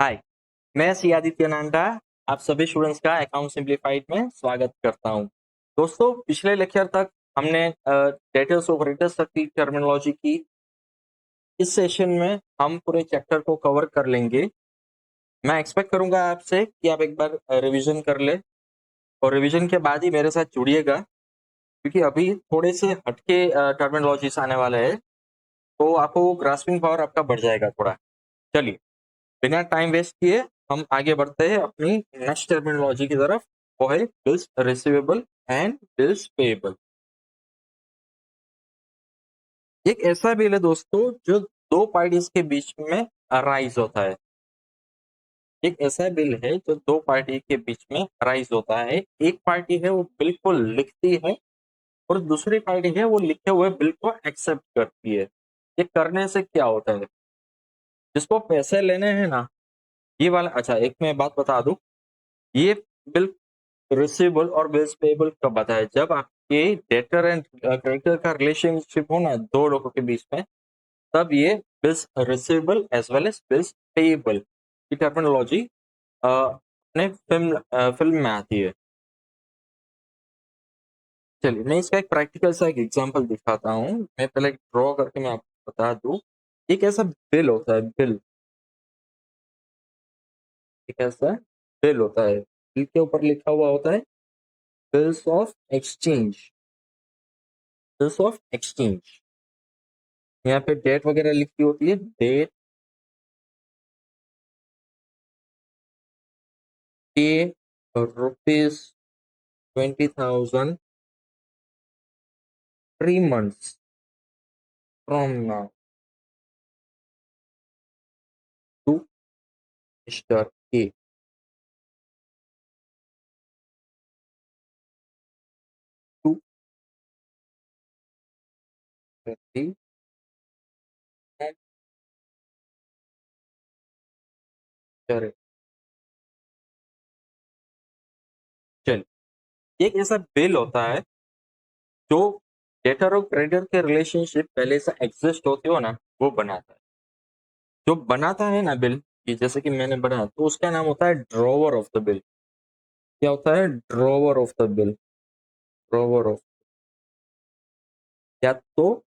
हाय, मैं सी आदित्य नांडा आप सभी स्टूडेंट्स का अकाउंट सिंप्लीफाइड में स्वागत करता हूं। दोस्तों, पिछले लेक्चर तक हमने डेटास ऑपरेटर्स तक की टर्मिनोलॉजी की। इस सेशन में हम पूरे चैप्टर को कवर कर लेंगे। मैं एक्सपेक्ट करूंगा आपसे कि आप एक बार रिवीजन कर ले और रिवीजन के बाद ही मेरे साथ जुड़िएगा, क्योंकि अभी थोड़े से हटके टर्मिनोलॉजीज आने वाले हैं, तो आपको ग्रास्पिंग पावर आपका बढ़ जाएगा थोड़ा। चलिए, बिना टाइम वेस्ट किए हम आगे बढ़ते हैं अपनी नेक्स्ट टर्मिनोलॉजी की तरफ। वो है bills receivable and bills payable. एक ऐसा बिल है दोस्तों जो दो पार्टीज के बीच में अराइज होता है। एक ऐसा बिल है जो दो पार्टी के बीच में अराइज होता है। एक पार्टी है वो बिल को लिखती है और दूसरी पार्टी है वो लिखे हुए बिल को एक्सेप्ट करती है। ये करने से क्या होता है? जिसको पैसे लेने हैं ना, ये वाला, अच्छा एक मैं बात बता दूं, ये बिल रिसीवेबल और बिल्स पेएबल कब आता है? जब आपके डेटर एंड क्रेडिटर का रिलेशनशिप हो ना दो लोगों के बीच में, तब ये bills receivable as well as bills payable की टर्मिनोलॉजी अपने फिल्म में आती है। चलिए, मैं इसका एक प्रैक्टिकल सा एक एग्जांपल दिखाता हूँ। मैं पहले ड्रॉ करके मैं आपको बता दूं। एक ऐसा बिल होता है, बिल, एक ऐसा बिल होता है, बिल के ऊपर लिखा हुआ होता है bills of exchange. Bills of exchange, यहाँ पे डेट वगैरह लिखी होती है, डेट के ₹20,000 3 months from now to Mr. A to 30 and चलिए, एक ऐसा बिल होता है जो डेटर और क्रेडिटर के रिलेशनशिप पहले से एग्जिस्ट होती हो ना, वो बनाता है। जो बनाता है ना बिल, कि जैसे कि मैंने बनाया, तो उसका नाम होता है ड्रॉवर ऑफ द बिल। क्या होता है? Drawer of the bill. Drawer of, या तो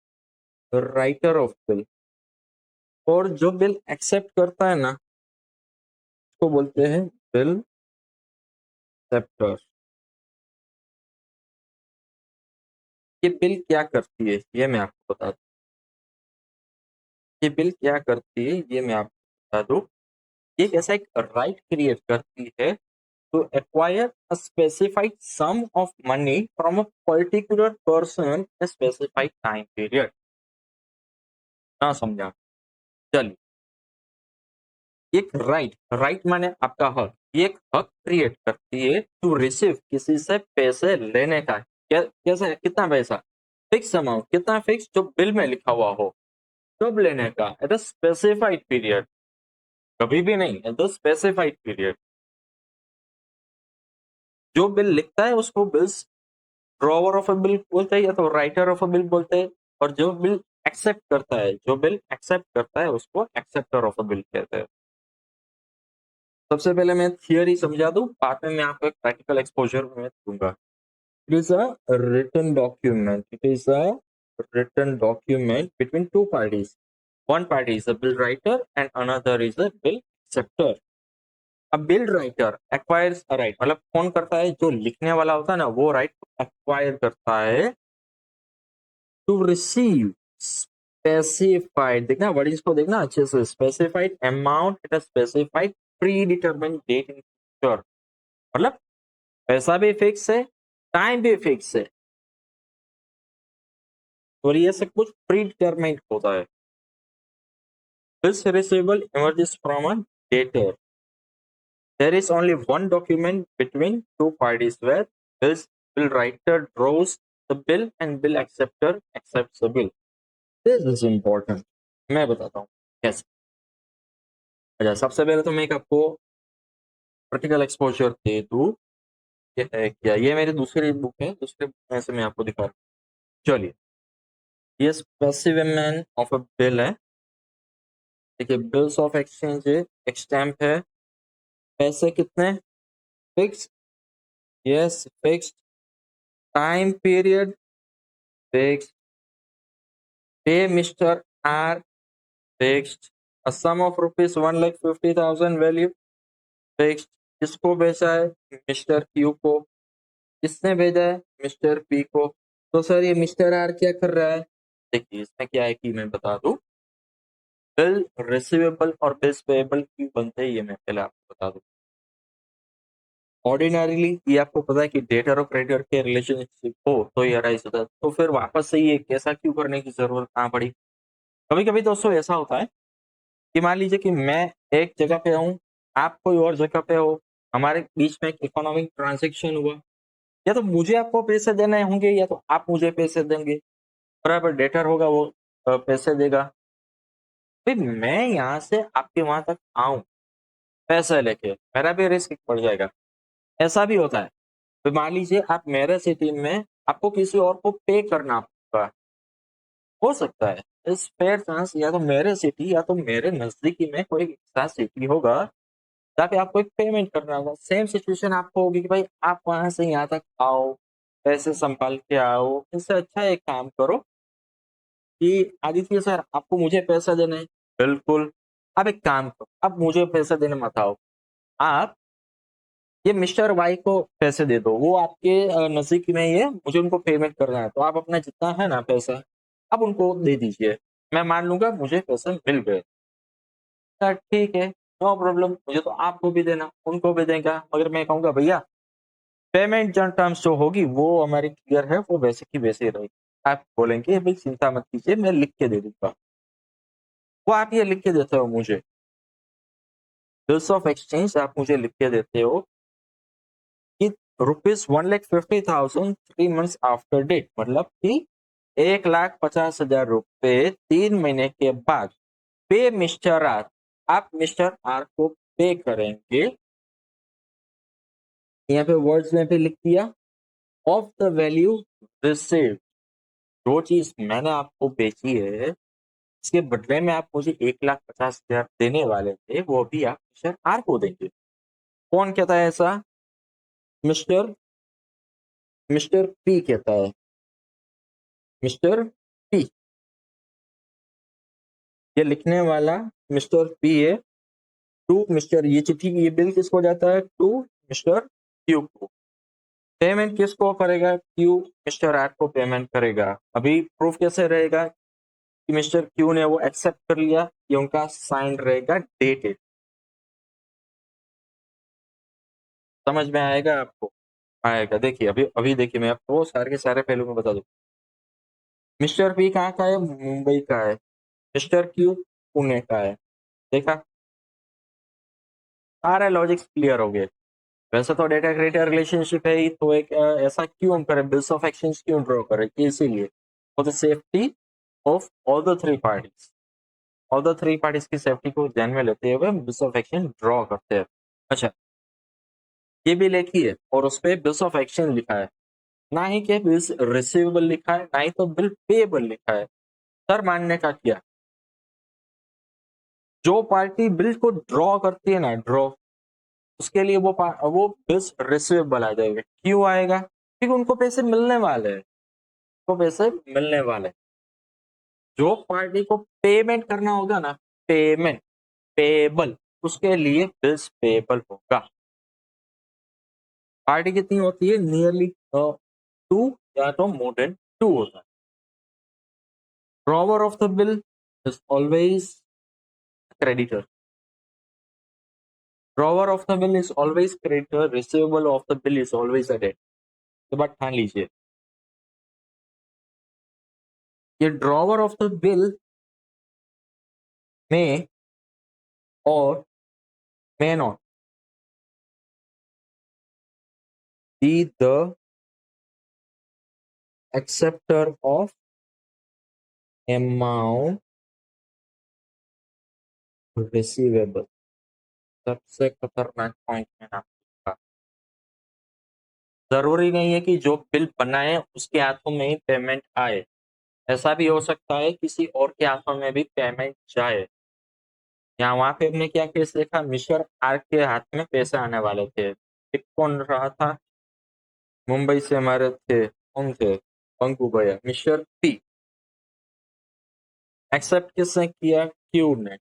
राइटर ऑफ बिल। और जो बिल एक्सेप्ट करता है ना, उसको बोलते हैं बिल एक्सेप्टर। ये बिल क्या करती है ये मैं आपको बता दूं। ये बिल क्या करती है ये मैं आपको बता दूं। ये ऐसा एक राइट क्रिएट करती है to acquire a specified sum of money from a particular person a specified time period. ना समझा? चलिए, एक राइट, राइट माने आपका हक, ये एक हक क्रिएट करती है टू रिसीव, किसी से पैसे लेने का। कैसे? कितना पैसा? Fix amount. कितना फिक्स? जो बिल में लिखा हुआ हो। कब लेने का? Eight a specified period. कभी भी नहीं, एट द स्पेसिफाइड पीरियड। जो बिल लिखता है उसको bills drawer of a bill बोलते हैं, या तो राइटर ऑफ अ बिल बोलते हैं। और जो बिल एक्सेप्ट करता है, जो बिल एक्सेप्ट करता है, उसको एक्सेप्टर ऑफ अ बिल कहते हैं। सबसे पहले मैं थियरी समझा दूं, बाद में मैं आपको एक प्रैक्टिकल एक्सपोजर में दूंगा। It is a written document, it is a written document between two parties. One party is a bill writer and another is a bill acceptor. A bill writer acquires a right, मतलब कौन करता है? जो लिखने वाला होता है ना, वो राइट एक्वायर करता है टू रिसीव स्पेसिफाइड, देखना वर्ड इसको देखना अच्छे से, specified amount at a specified predetermined date in future. मतलब पैसा भी फिक्स है, टाइम भी फिक्स है, और ये सब कुछ प्री डिटरमाइंड होता है। This receivable emerges from a debtor. There is only one document between two parties where bill writer draws the bill and bill acceptor accepts the bill. This is important. मैं बताता हूँ कैसे। अच्छा, सबसे पहले तो मैं एक आपको प्रैक्टिकल एक्सपोजर दे दूँ। ये है क्या? ये मेरी दूसरी बुक है, दूसरे बुक में से मैं आपको दिखा रहा हूँ। चलिए, ये स्पेसिमेन ऑफ अ बिल है। देखिए बिल्स ऑफ एक्सचेंज है, एक स्टैम्प है, पैसे कितने, fix, yes fix, time period fix, pay Mr R fixed, a sum of rupees 1,50,000 value fixed, किसको भेजा है, मिस्टर क्यू को, किसने भेजा है, मिस्टर पी को। तो सर ये मिस्टर आर क्या कर रहा है, देखिए इसमें क्या है कि मैं बता दूं, बिल रिसीवेबल और बिल्स पेएबल क्यों बनते हैं ये मैं पहले आपको बता दूं। ऑर्डिनरीली ये आपको पता है कि डेटर और क्रेडिटर के रिलेशनशिप हो तो ये अराइज होता है, तो फिर वापस से ये कैसा क्यों करने की जरूरत कहाँ पड़ी। कभी कभी दोस्तों ऐसा होता है कि मान लीजिए कि मैं एक जगह पे हूँ, आप कोई और जगह पे हो, हमारे बीच में एक इकोनॉमिक ट्रांजेक्शन हुआ, या तो मुझे आपको पैसे देने होंगे या तो आप मुझे पैसे देंगे, बराबर, डेटर होगा वो पैसे देगा। फिर मैं यहाँ से आपके वहां तक आऊं पैसे लेके, मेरा भी रिस्क बढ़ जाएगा, ऐसा भी होता है। तो मान लीजिए आप मेरे सिटी में, आपको किसी और को पे करना होगा, हो सकता है इस फेयर चांस या तो मेरे सिटी या तो मेरे नजदीकी में कोई ऐसा सिटी होगा जहाँ पे आपको एक पेमेंट करना होगा। सेम सिचुएशन आपको होगी कि भाई आप वहां से यहाँ तक आओ, पैसे संभाल के आओ, इससे अच्छा एक काम करो कि आदित्य सर आपको मुझे पैसा देना है, बिल्कुल, आप एक काम करो, आप मुझे पैसे देने मत आओ, आप ये मिस्टर वाई को पैसे दे दो, वो आपके नजदीक में ही है, मुझे उनको पेमेंट करना है, तो आप अपना जितना है ना पैसा आप उनको दे दीजिए, मैं मान लूंगा मुझे पैसे मिल गए। सर ठीक है, नो प्रॉब्लम, मुझे तो आपको भी देना उनको भी देगा, मगर मैं कहूंगा भैया पेमेंट जन टर्म्स जो होगी वो हमारी क्लियर है, वो वैसे की वैसे ही रहेगी। आप बोलेंगे भाई चिंता मत कीजिए मैं लिख के दे दूंगा, वो आप ये लिख के देते हो मुझे, बिल्स ऑफ एक्सचेंज आप मुझे लिख के देते हो कि ₹1,50,000 3 months आफ्टर डेट, मतलब कि 1,50,000 रुपए 3 महीने के बाद पे मिस्टर आर, आप मिस्टर आर को पे करेंगे, यहाँ पे वर्ड्स में भी लिख दिया, ऑफ द वैल्यू रिसीव्ड, जो चीज मैंने आपको बेची है इसके बदले में आप मुझे 1,50,000 देने वाले थे, वो भी आप मिस्टर आर को देंगे। कौन कहता है ऐसा, मिस्टर मिस्टर पी कहता है, मिस्टर पी, ये लिखने वाला मिस्टर पी है, टू मिस्टर, ये चिट्ठी ये बिल किसको जाता है, टू मिस्टर क्यू को, पेमेंट किसको करेगा, क्यू मिस्टर आर को पेमेंट करेगा। अभी प्रूफ कैसे रहेगा कि मिस्टर क्यू ने वो एक्सेप्ट कर लिया, ये उनका साइन रहेगा, डेटेड, समझ में आएगा आपको, आएगा। देखिए अभी अभी देखिए मैं आपको सारे के सारे पहलू में बता दूं, मिस्टर पी कहाँ का है, मुंबई का है, मिस्टर क्यू पुणे का है, देखा, सारे लॉजिक्स क्लियर हो गए। वैसे तो डेटा क्रेडिटर रिलेशनशिप है ही, तो एक ऐसा क्यों हम करें, बिल्स ऑफ एक्सचेंज क्यों ड्रॉ करें, इसीलिए for the safety of all the three parties, all the three parties की सेफ्टी को ध्यान में लेते हुए बिल्स ऑफ एक्सचेंज ड्रॉ करते हैं। अच्छा, ये बिल एक ही है और उस पर बिल्स ऑफ एक्सचेंज लिखा है, ना ही कि बिल्स रिसीवेबल लिखा है, ना ही तो बिल पेएबल लिखा है। सर मानने का क्या, जो पार्टी बिल को ड्रॉ करती है ना, ड्रॉ, उसके लिए वो बिल्स रिसीवेबल आ जाएगा, क्यों आएगा, क्योंकि उनको पैसे मिलने वाले हैं, को पैसे मिलने वाले हैं। जो पार्टी को पेमेंट करना होगा ना, पेमेंट पेबल, उसके लिए बिल्स पेबल होगा। पार्टी कितनी होती है, नियरली टू या तो मोर देन टू होता है। Drawer of the bill is always creditor, drawer of the bill is always creditor, receivable of the bill is always a debt। तो बात ठान लीजिए, ये ड्रॉवर ऑफ द बिल में और may not be the acceptor of amount receivable। सबसे खतरनाक point है ना आपका, जरूरी नहीं है कि जो बिल बनाए उसके हाथों में ही पेमेंट आए, ऐसा भी हो सकता है किसी और के हाथों में भी पेमेंट जाए। यहाँ वहां पे हमने क्या केस देखा, मिस्टर आर के हाथ में पैसे आने वाले थे, एक कौन रहा था, मुंबई से हमारे थे, कौन थे, पंकु भैया, मिस्टर पी। एक्सेप्ट किसने किया, क्यू ने।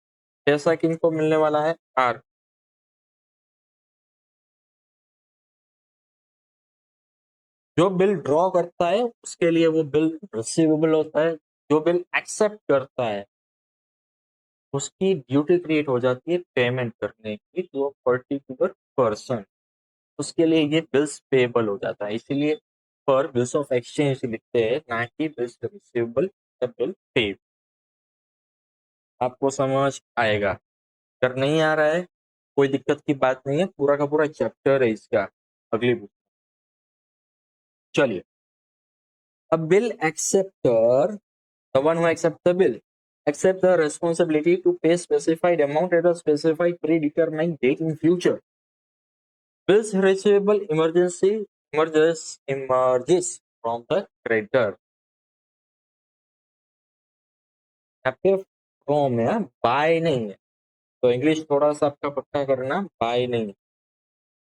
पैसा किनको मिलने वाला है, आर। जो बिल ड्रॉ करता है उसके लिए वो बिल रिसीवेबल होता है, जो बिल एक्सेप्ट करता है उसकी ड्यूटी क्रिएट हो जाती है पेमेंट करने की टू पर्टिकुलर पर्सन, उसके लिए ये बिल्स पेबल हो जाता है। इसीलिए पर बिल्स ऑफ एक्सचेंज लिखते हैं, ना कि बिल्स रिसीवेबल या बिल पेड। आपको समझ आएगा। अगर नहीं आ रहा है कोई दिक्कत की बात नहीं है, पूरा का पूरा चैप्टर है इसका अगली बुक। चलिए, a bill acceptor, the one who accepts the bill, accept the responsibility to pay specified amount at a specified predetermined date in future. Bills receivable emerges from the creditor. यहाँ पे from है, bye नहीं है, तो English थोड़ा सा आपका पक्का करना, बाय नहीं है।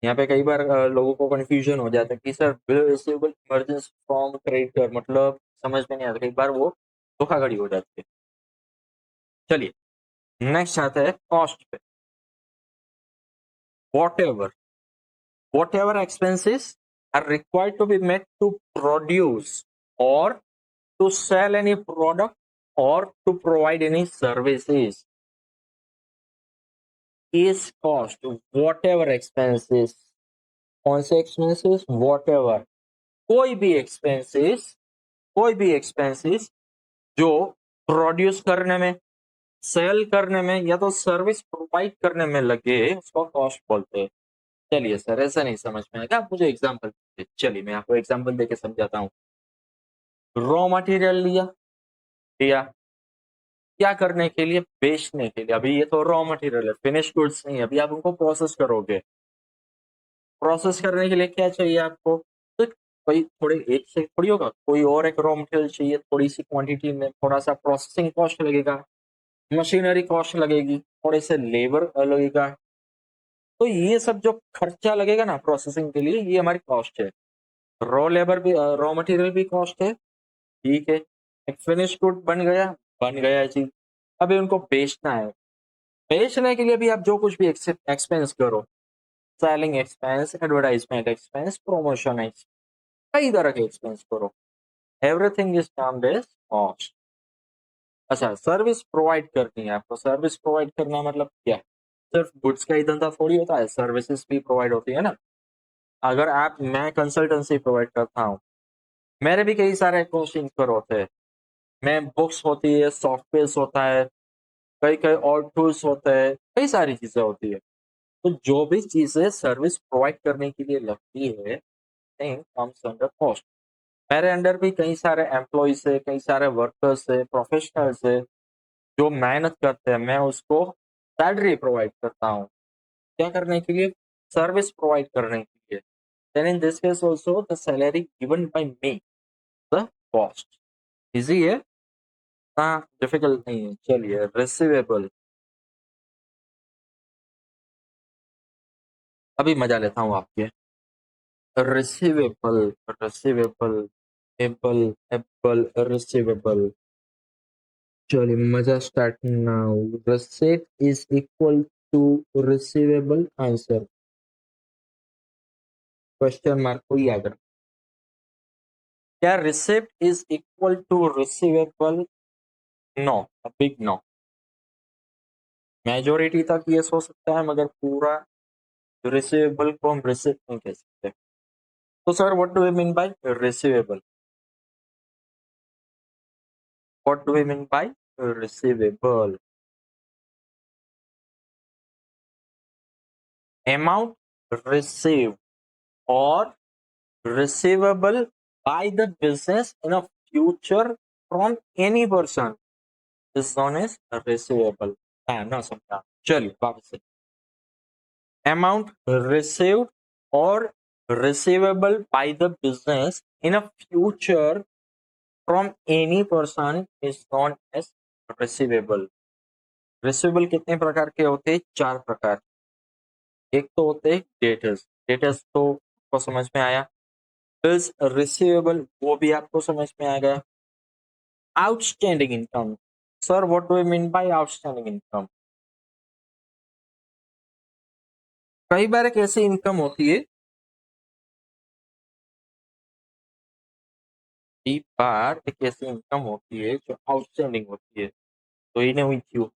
यहाँ पे कई बार लोगों को कंफ्यूजन हो जाता है कि sir bill receivable emergence from creditor मतलब समझ में नहीं आता, कई बार वो धोखाधड़ी हो जाती है। चलिए, नेक्स्ट आता है कॉस्ट पे। whatever whatever expenses are required to be made to produce or to sell any product or to provide any services is cost। whatever expenses, कौन से expenses, whatever, कोई भी expenses, कोई भी expenses जो प्रोड्यूस करने में, सेल करने में या तो सर्विस प्रोवाइड करने में लगे उसको कॉस्ट बोलते हैं। चलिए सर ऐसा नहीं समझ में आएगा, आप मुझे एग्जांपल दीजिए। चलिए मैं आपको एग्जांपल देके समझाता हूँ। रॉ मटेरियल लिया, लिया क्या करने के लिए, बेचने के लिए। अभी ये तो रॉ मटेरियल है, फिनिश गुड्स नहीं है, अभी आप उनको प्रोसेस करोगे। प्रोसेस करने के लिए क्या चाहिए आपको, तो कोई थोड़े एक से थोड़ी होगा, कोई और एक रॉ मटेरियल चाहिए थोड़ी सी क्वांटिटी में, थोड़ा सा प्रोसेसिंग कॉस्ट लगेगा, मशीनरी कॉस्ट लगेगी, थोड़े से लेबर लगेगा। तो ये सब जो खर्चा लगेगा ना प्रोसेसिंग के लिए, ये हमारी कॉस्ट है। रॉ लेबर भी, रॉ मटेरियल भी कॉस्ट है, ठीक है। एक फिनिश गुड बन गया, बन गया जी। अभी उनको बेचना है, बेचने के लिए भी आप जो कुछ भी एक्सपेंस करो, selling expense, advertisement expense, promotion expense, कई तरह के एक्सपेंस करो, everything is termed as cost. अच्छा, सर्विस प्रोवाइड करनी है आपको, सर्विस प्रोवाइड करना मतलब क्या, सिर्फ गुड्स का ही धंधा थोड़ी होता है, सर्विसेज भी प्रोवाइड होती है ना। अगर आप, मैं कंसल्टेंसी प्रोवाइड करता हूँ, मेरे भी कई सारे कॉस्ट इनकर होते हैं। मैं बुक्स होती है, सॉफ्टवेयर होता है, कई कई और टूल्स होते हैं, कई सारी चीजें होती है। तो जो भी चीजें सर्विस प्रोवाइड करने के लिए लगती है कम्स अंडर कॉस्ट। मेरे अंडर भी कई सारे एम्प्लॉयज है, कई सारे वर्कर्स है, प्रोफेशनल्स है, जो मेहनत करते हैं, मैं उसको सैलरी प्रोवाइड करता हूँ, क्या करने के लिए, सर्विस प्रोवाइड करने के लिए। Then in this case also the salary given by me, the cost. Easy है ना, डिफिकल्ट नहीं है। चलिए, रिसीवेबल, अभी मजा लेता हूँ आपके। Receivable, receivable, able, able, receivable. चलिए मजा start now. Receipt is equal to receivable answer, question mark को याद रखो। क्या receipt is equal to receivable, no, big no. Majority तक ये हो सकता है मगर पूरा रिसीवेबल को हम रिसिप्ट नहीं कह सकते। तो sir what do we mean by receivable, what do we mean by receivable? amount received or receivable by the business in a future from any person is known as receivable। ना समझा, चलिए वापस से। amount received or receivable by the business in a future from any person is known as receivable। Receivable कितने प्रकार के होते हैं? 4 प्रकार। एक तो होते हैं डेटर्स। डेटर्स तो आपको समझ में आया। बिल्स रिसीवेबल वो भी आपको समझ में आ गया। Outstanding income, sir what do you mean bye outstanding income? कई बार एक ऐसी इनकम होती है, कई बार एक ऐसी इनकम होती है जो आउटस्टैंडिंग होती है, तो ये नहीं हुई क्यों?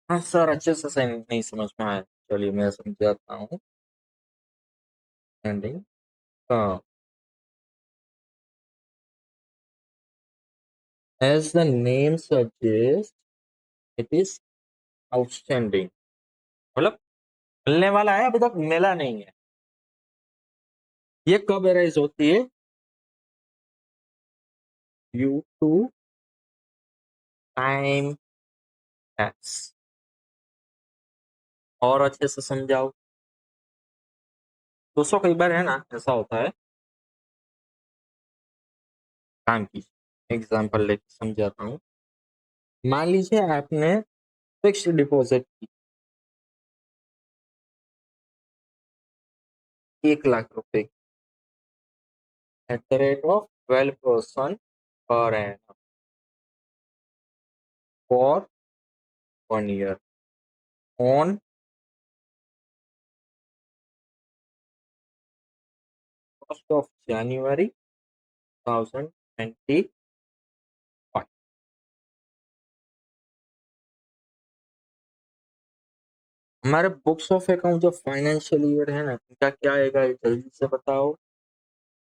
हाँ सर, अच्छे से नहीं समझ में आया, चलिए मैं समझाता हूँ। स्टैंडिंग, हाँ, as the name suggests it is outstanding, मतलब मिलने वाला है, अभी तक मिला नहीं है। ये कब अराइज होती है? Due to time tax. और अच्छे से समझाओ दोस्तों। कई बार है ना, ऐसा होता है, काम की एग्जाम्पल लेके समझाता हूँ। मान लीजिए आपने फिक्स्ड डिपॉजिट की 1 लाख रुपए at the rate of 12% per annum for 1 year on first of January 2025। हमारे बुक्स ऑफ अकाउंट जो फाइनेंशियल ईयर है ना, इनका क्या आएगा ये जल्दी से बताओ।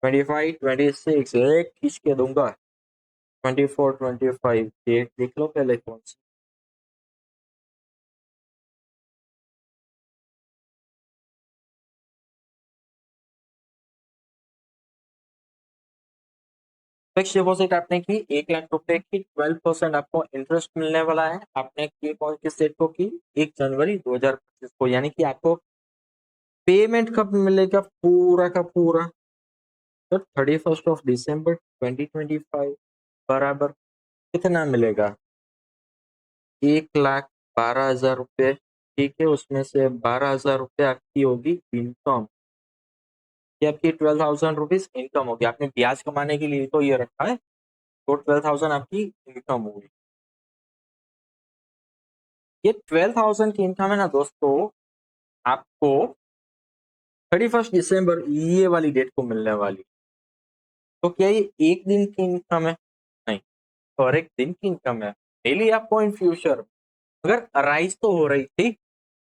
25 26 एक खींच के दूंगा। 24 25 डेट देख लो पहले कौन सी। फिक्स डिपॉजिट आपने की 1 लाख रुपए की, 12% आपको इंटरेस्ट मिलने वाला है। आपने की कौन किस डेट को की? 1 जनवरी 2025 को। यानी कि आपको पेमेंट कब मिलेगा पूरा का पूरा? तो 31 दिसंबर 2025 बराबर कितना मिलेगा? 1,12,000 रुपये। ठीक है, उसमें से 12,000 रुपये आपकी होगी इनकम। ये आपकी 12,000 रुपीज इनकम होगी। आपने ब्याज कमाने के लिए तो ये रखा है, तो 12,000 आपकी इनकम होगी। ये 12,000 की इनकम है ना दोस्तों, आपको 31 दिसंबर ये वाली डेट को मिलने वाली। तो क्या ये एक दिन की इनकम है? नहीं, और एक दिन की इनकम है। डेली आपको इन फ्यूचर अगर राइज तो हो रही थी,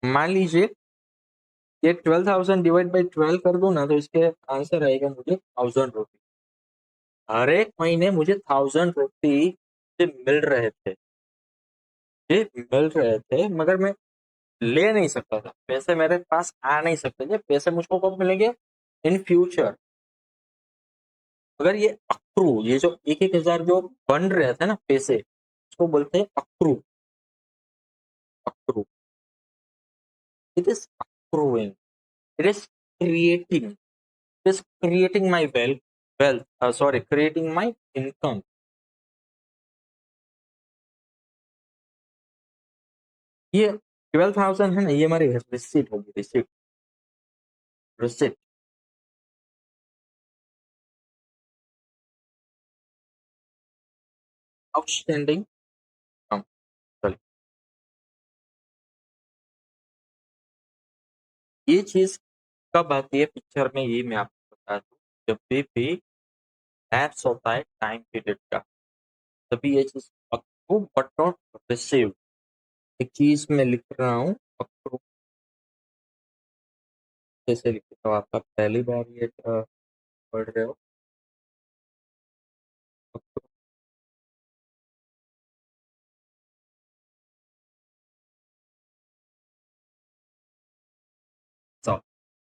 मान लीजिए ये 12,000 डिवाइड बाई 12 कर दो ना, तो इसके आंसर आएगा मुझे 1,000 रुपी। हर एक महीने मुझे 1,000 रुपी मिल रहे थे, ये मिल रहे थे, मगर मैं ले नहीं सकता था। पैसे मेरे पास आ नहीं सकते थे। पैसे मुझको कब मिलेंगे? In future. अगर ये अक्रू, ये जो 1,000 जो बन रहे थे ना पैसे, उसको बोलते हैं accrue. Accrue, it is accruing, it is creating, it is creating my wealth, sorry, creating my income. ये 12,000 है ना, ये हमारी रिसिप्ट होगी। Receipt, receipt. आउटस्टैंडिंग, चलिए ये चीज कब आती है पिक्चर में, ये मैं आपको बता दूं। जब भी लैप्स होता है टाइम पीरियड का, तभी ये चीज अप्रूव बट नॉट रिसीव। एक चीज मैं लिख रहा हूँ, अप्रूव कैसे लिखता हूँ, आपका पहली बार ये पढ़ रहे हो। approve, so,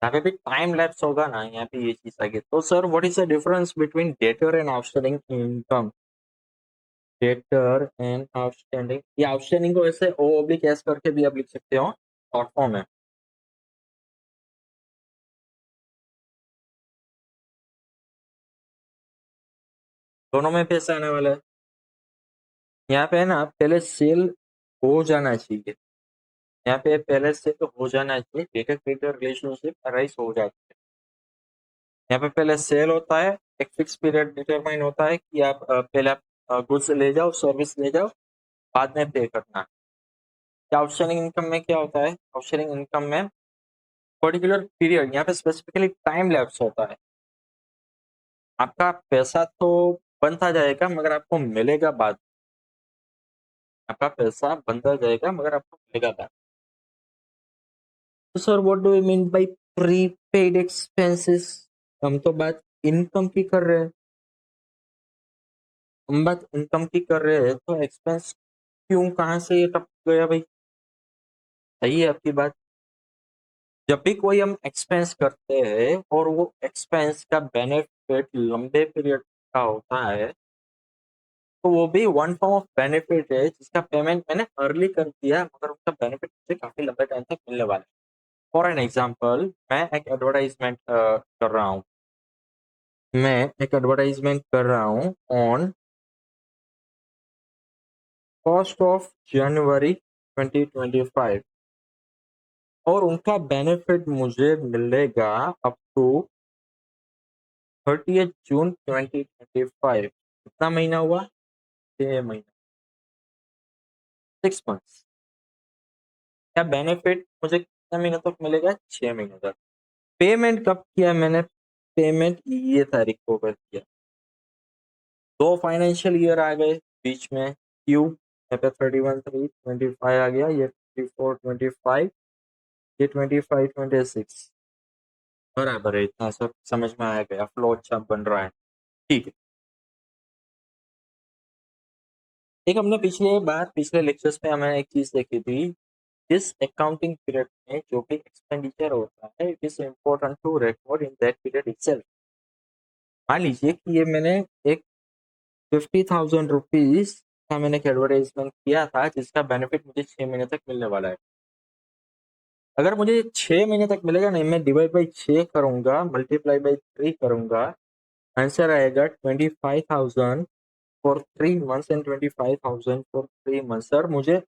यहाँ पे भी टाइम लैप्स होगा ना, यहाँ पे ये चीज आएगी। तो sir what is the difference between debtor and outstanding income? Debtor and outstanding, ये आउटस्टैंडिंग को ऐसे ओ ओब्लिक एस करके भी आप लिख सकते हो, शॉर्ट फॉर्म है। दोनों में पैसे आने वाले हैं। यहाँ पे है ना, पहले सेल हो जाना चाहिए, यहाँ पे पहले से तो हो जाना चाहिए, डेटर क्रेडिटर रिलेशनशिप अराइज हो जाती है। यहाँ पे पहले सेल होता है, एक फिक्स पीरियड डिटरमाइन होता है कि आप पहले आप गुड्स ले जाओ, सर्विस ले जाओ, बाद में पे करना। आउटस्टैंडिंग इनकम में क्या होता है, आउटस्टैंडिंग इनकम में पर्टिकुलर पीरियड, यहाँ पे स्पेसिफिकली टाइम लैप्स होता है। आपका पैसा तो बनता जाएगा मगर आपको मिलेगा बाद, आपका पैसा बनता जाएगा मगर आपको मिलेगा बाद। तो sir what do you mean bye prepaid expenses? हम तो बात इनकम की कर रहे हैं, हम बात इनकम की कर रहे हैं, तो एक्सपेंस क्यों, कहाँ से ये टप गया भाई? सही है आपकी बात। जब भी कोई हम एक्सपेंस करते हैं और वो एक्सपेंस का बेनिफिट लंबे पीरियड का होता है, तो वो भी वन फॉर्म ऑफ बेनिफिट है जिसका पेमेंट मैंने अर्ली कर दिया मगर उसका बेनिफिट मुझे काफी लंबे टाइम तक मिलने वाला है। फॉर एन एग्जाम्पल, मैं एक एडवर्टाइजमेंट कर रहा हूँ ऑन 1st of January 2025 और उनका बेनिफिट मुझे मिलेगा अप टू 30th June 2025। कितना महीना हुआ? 6 महीना, 6 months। क्या बेनिफिट मुझे कितने महीने तक मिलेगा? 6 महीने तक। पेमेंट कब किया मैंने? पेमेंट ये तारीख को कर दिया। 2 फाइनेंशियल ईयर आ गए बीच में, क्यू यहाँ पे 31/3/25 आ गया, ये 24/25, ये 25/26, बराबर है। इतना सब समझ में आ गया, फ्लो अच्छा बन रहा है, ठीक है। एक हमने पिछले लेक्चर्स में हमें एक चीज देखी थी, इस अकाउंटिंग पीरियड में जो भी एक्सपेंडिचर होता है it is important to record in that period itself. मान लीजिए कि ये मैंने एक 50,000 रुपीज का मैंने एडवर्टाइजमेंट किया था जिसका बेनिफिट मुझे 6 महीने तक मिलने वाला है। अगर मुझे 6 महीने तक मिलेगा नहीं, मैं डिवाइड बाई 6 करूंगा, मल्टीप्लाई बाई 3 करूंगा, आंसर आएगा 25,000 for 3 months and 25,000 for 3 month. Sir मुझे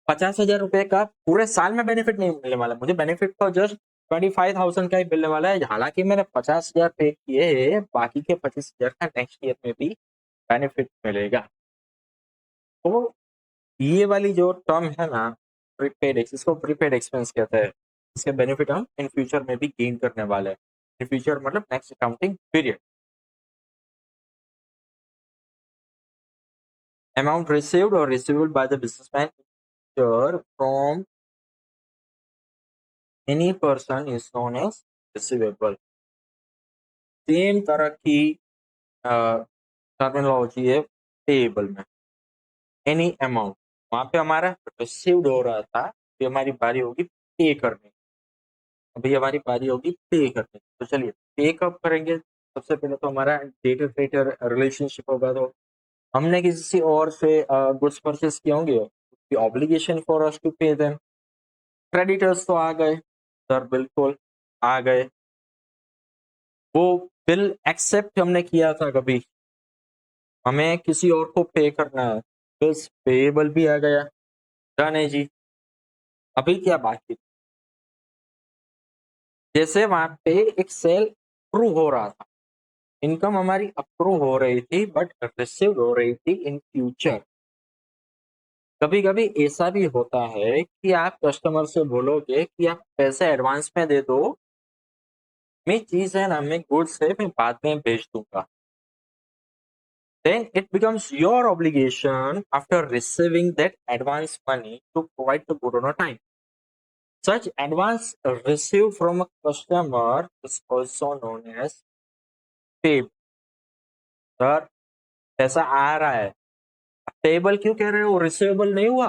50,000 रुपए का पूरे साल में बेनिफिट नहीं मिलने वाला, मुझे बेनिफिट तो जस्ट 25,000 का ही मिलने वाला है। हालांकि मैंने 50,000 पे किए है, बाकी के 25,000 का नेक्स्ट ईयर में भी बेनिफिट मिलेगा। तो ये वाली जो टर्म है ना, प्रीपेड, इसको प्रीपेड एक्सपेंस कहते हैं। इसके बेनिफिट हम इन फ्यूचर में भी गेन करने वाले हैं। इन फ्यूचर मतलब next accounting period. Amount received और receivable by the businessman from any person is known as receivable. Same तरह की टर्मिनोलॉजी है पेएबल में। एनी अमाउंट, वहां पे हमारा रिसीव्ड हो रहा था, अभी हमारी बारी होगी पे करने, अभी हमारी बारी होगी पे करने। तो चलिए पे कब करेंगे? सबसे पहले तो हमारा डेटर क्रेडिटर रिलेशनशिप होगा, तो हमने किसी और से गुड्स परचेस किए होंगे, obligation for us to pay them. Creditors तो आ गए सर, बिल्कुल आ गए। वो बिल एक्सेप्ट हमने किया था, कभी हमें किसी और को पे करना है, बिल्स पेएबल भी आ गया, डन है जी। अभी क्या बाकी, जैसे वहां पे एक सेल अप्रूव हो रहा था, इनकम हमारी अप्रूव हो रही थी बट रिसीव हो रही थी इन फ्यूचर। कभी कभी ऐसा भी होता है कि आप कस्टमर से बोलोगे कि आप पैसे एडवांस में दे दो, मैं चीज है ना, मैं गुड्स है, मैं बाद में भेज दूंगा। Then it becomes your obligation after receiving that advance money to provide the good on a time. Such advance received from a customer is also known as paid. Sir पैसा आ रहा है, पेबल क्यों कह रहे हो? रिसीवेबल नहीं हुआ,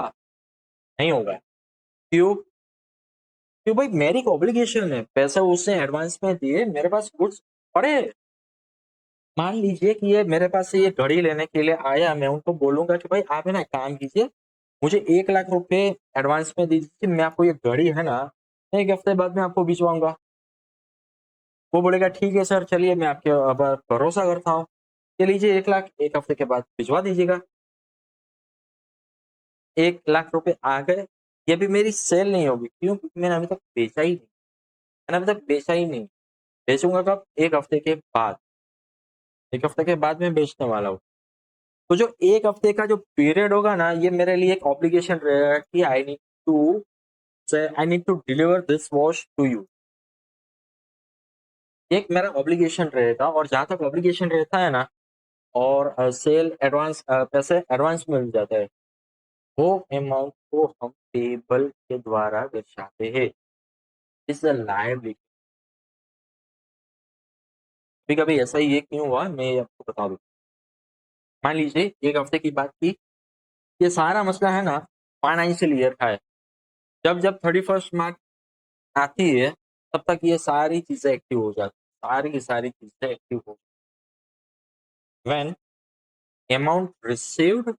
नहीं होगा। क्यों? क्यों भाई, मेरी ऑब्लिगेशन है, पैसा उसने एडवांस में दिए, मेरे पास गुड्स पड़े। मान लीजिए कि ये मेरे पास से ये घड़ी लेने के लिए आया, मैं उनको बोलूंगा कि भाई आप है ना काम कीजिए, मुझे 1 लाख रुपए एडवांस में दीजिए, मैं आपको ये घड़ी है ना 1 हफ्ते बाद में आपको भिजवाऊंगा। वो बोलेगा ठीक है सर, चलिए मैं आपके अब भरोसा करता हूँ, ये लीजिए 1 लाख, 1 हफ्ते के बाद भिजवा दीजिएगा। 1 लाख रुपए आ गए, ये भी मेरी सेल नहीं होगी। क्यों? क्योंकि मैंने अभी तक बेचा ही नहीं, मैंने अभी तक बेचा ही नहीं। बेचूंगा कब? 1 हफ्ते के बाद, 1 हफ्ते के बाद मैं बेचने वाला हूँ। तो जो 1 हफ्ते का जो पीरियड होगा ना, ये मेरे लिए एक ऑब्लिगेशन रहेगा कि I need to deliver this watch to you. एक मेरा ऑब्लिगेशन रहेगा, और जहां तक ऑब्लिगेशन रहता है ना, और सेल एडवांस, पैसे एडवांस मिल जाता है, वो अमाउंट को हम पेबल के द्वारा दर्शाते हैं। इस लायबिलिटी। कभी कभी ऐसा ही ये क्यों हुआ, मैं आपको बता दूं। मान लीजिए 1 हफ्ते की बात की, ये सारा मसला है ना फाइनेंशियल ईयर का है। जब जब 31 मार्च आती है, तब तक ये सारी चीजें एक्टिव हो जाती, सारी की सारी चीजें एक्टिव हो। When amount received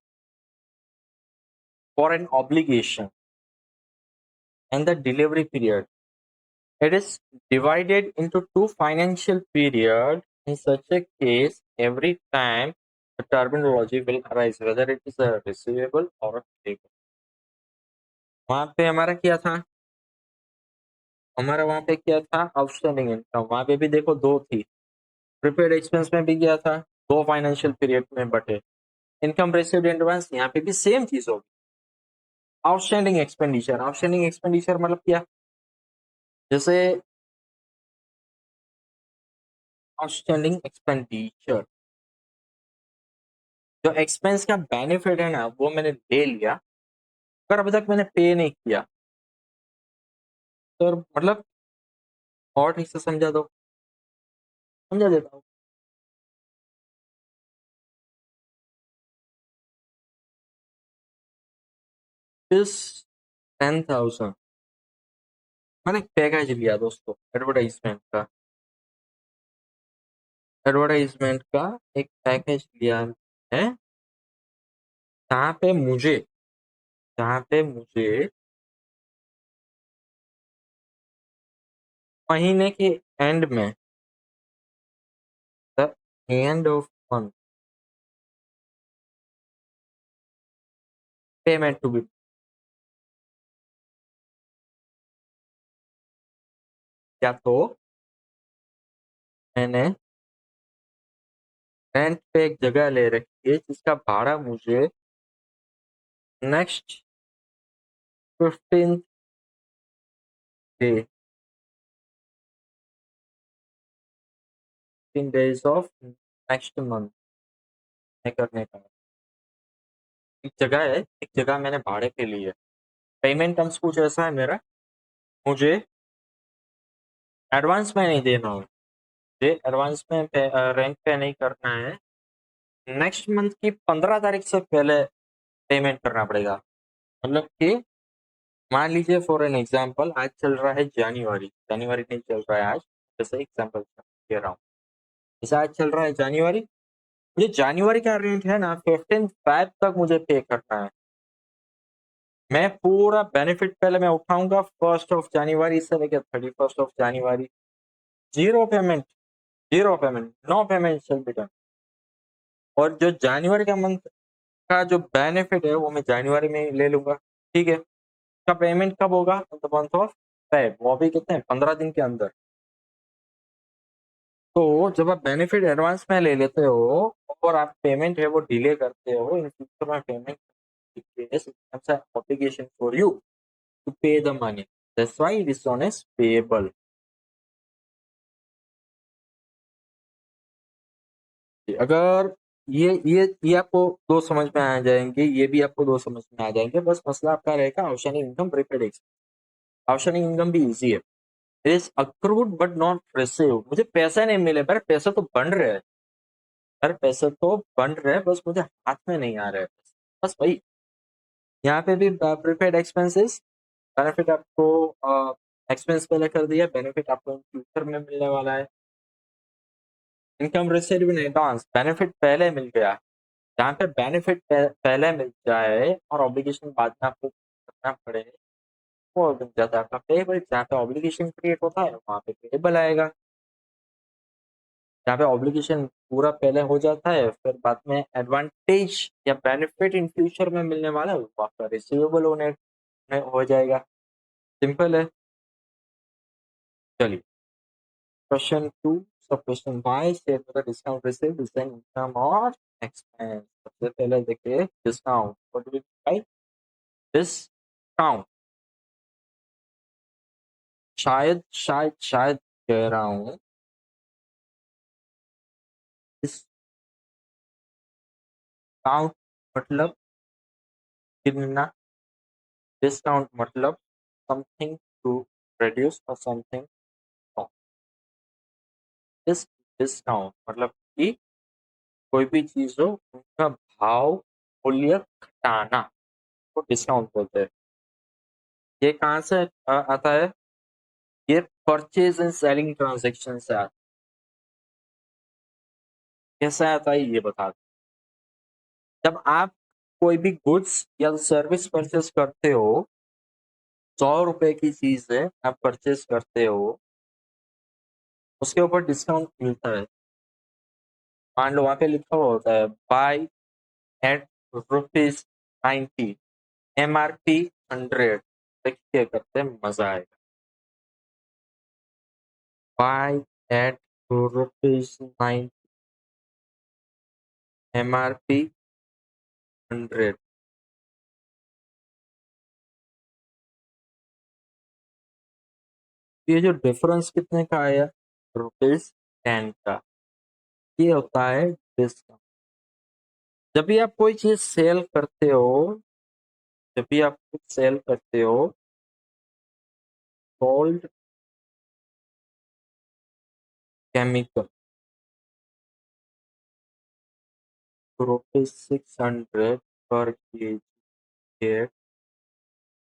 for an obligation and the delivery period, it is divided into two financial periods. In such a case, every time the terminology will arise, whether it is a receivable or a payable. वहां पे हमारा क्या था? हमारा वहां पे क्या था? Outstanding income. वहां पे भी देखो दो थी। प्रीपेड एक्सपेंस में भी क्या था? दो फाइनेंशियल पीरियड में बटे। इनकम रिसीव्ड इन एडवांस, यहाँ पे भी सेम चीज होगी। आउटस्टैंडिंग एक्सपेंडिचर, आउटस्टैंडिंग एक्सपेंडिचर मतलब क्या? जैसे आउटस्टैंडिंग एक्सपेंडिचर, जो एक्सपेंस का बेनिफिट है ना, वो मैंने ले लिया, अगर अभी तक मैंने पे नहीं किया, तो मतलब और ठीक से समझा दो, समझा देता हूँ। इस 10,000 मैंने पैकेज लिया दोस्तों, एडवर्टाइजमेंट का एक पैकेज लिया है, जहाँ पे मुझे जहाँ पे मुझे महीने के एंड में, the end of month, payment to be, या तो मैंने रेंट पे एक जगह ले रखी है, जिसका भाड़ा मुझे next 15 day, 15 days of next month में करने का। एक जगह है, एक जगह मैंने भाड़े पे ली है। पेमेंट टर्म्स कुछ ऐसा है मेरा, मुझे एडवांस में नहीं देना है, मुझे एडवांस में रेंट पे नहीं करना है, नेक्स्ट मंथ की 15 तारीख से पहले पेमेंट करना पड़ेगा। मतलब कि मान लीजिए फॉर एन एग्जांपल, आज चल रहा है जनवरी, जनवरी नहीं चल रहा है आज, जैसे एग्जांपल दे रहा हूँ। जैसे आज चल रहा है जनवरी, मुझे जनवरी का रेंट है ना 15/5 तक मुझे पे करना है। मैं पूरा बेनिफिट पहले मैं उठाऊंगा 1 जनवरी से लेकर 31 जनवरी। Zero payment, zero payment, no payment shall be done. और जो जनवरी का मंथ का जो बेनिफिट है, वो मैं जनवरी में ही ले लूंगा। ठीक है, का पेमेंट कब होगा? द मंथ ऑफ फेब, वो भी कितने 15 दिन के अंदर। तो जब आप बेनिफिट एडवांस में ले लेते हो और आप पेमेंट है वो डिले करते हो, इन फ्यूचर में payment obligation for you to pay the money. That's why it is known as payable. अगर ये आपको दो समझ में आ जाएंगे, ये भी आपको दो समझ में आ जाएंगे। बस मसला आपका रहेगा outstanding income, prepaid expense. Outstanding income भी इजी है। It is accrued but not receive. मुझे पैसे नहीं मिले, मेरे पैसे तो बन रहे हैं, मेरे पैसे तो बन रहे हैं, बस मुझे हाथ में नहीं आ रहे हैं। बस वही। यहाँ पे भी प्रीपेड एक्सपेंसेस, बेनिफिट आपको एक्सपेंस पहले कर दिया, बेनिफिट आपको फ्यूचर में मिलने वाला है। Income received in advance, benefit पहले मिल गया। जहाँ पे बेनिफिट पहले मिल जाए और ऑब्लिगेशन बाद में आपको करना पड़े, वो बन जाता है आपका पेबल। जहाँ पे ऑब्लिगेशन क्रिएट होता है, वहाँ पे पेबल आएगा। जहाँ पे ऑब्लिगेशन पूरा पहले हो जाता है, फिर बाद में एडवांटेज या बेनिफिट इन फ्यूचर में मिलने वाला है वो आपका रिसीवेबल होने में हो जाएगा। सिंपल है। चलिए question 2। Sub question by share the discount receive is an income और एक्सपेंस। सबसे पहले देखिए discount, what do we by discount. शायद कह रहा हूँ डिस्काउंट मतलब कितना, डिस्काउंट मतलब something to reduce or something off। इस डिस्काउंट मतलब कि कोई भी चीज हो उनका भाव मूल्य घटाना को डिस्काउंट बोलते हैं। ये कहाँ से आता है? ये परचेज एंड सेलिंग ट्रांजेक्शन से आता है। कैसे आता है ये बता दो। जब आप कोई भी गुड्स या सर्विस परचेस करते हो, 100 रुपए की चीज है आप परचेस करते हो, उसके ऊपर डिस्काउंट मिलता है। मान लो वहां पे लिखा हुआ होता है बाय एट ₹90, MRP 100। देखिए करते हैं, मजा आएगा। Buy at ₹90, MRP 100। ये जो डिफरेंस कितने का आया? ₹10 का। ये होता है डिस्काउंट। जब भी आप कोई चीज सेल करते हो, जब भी आप कुछ सेल करते हो, सोल्ड केमिकल ₹600 पर केजी गेट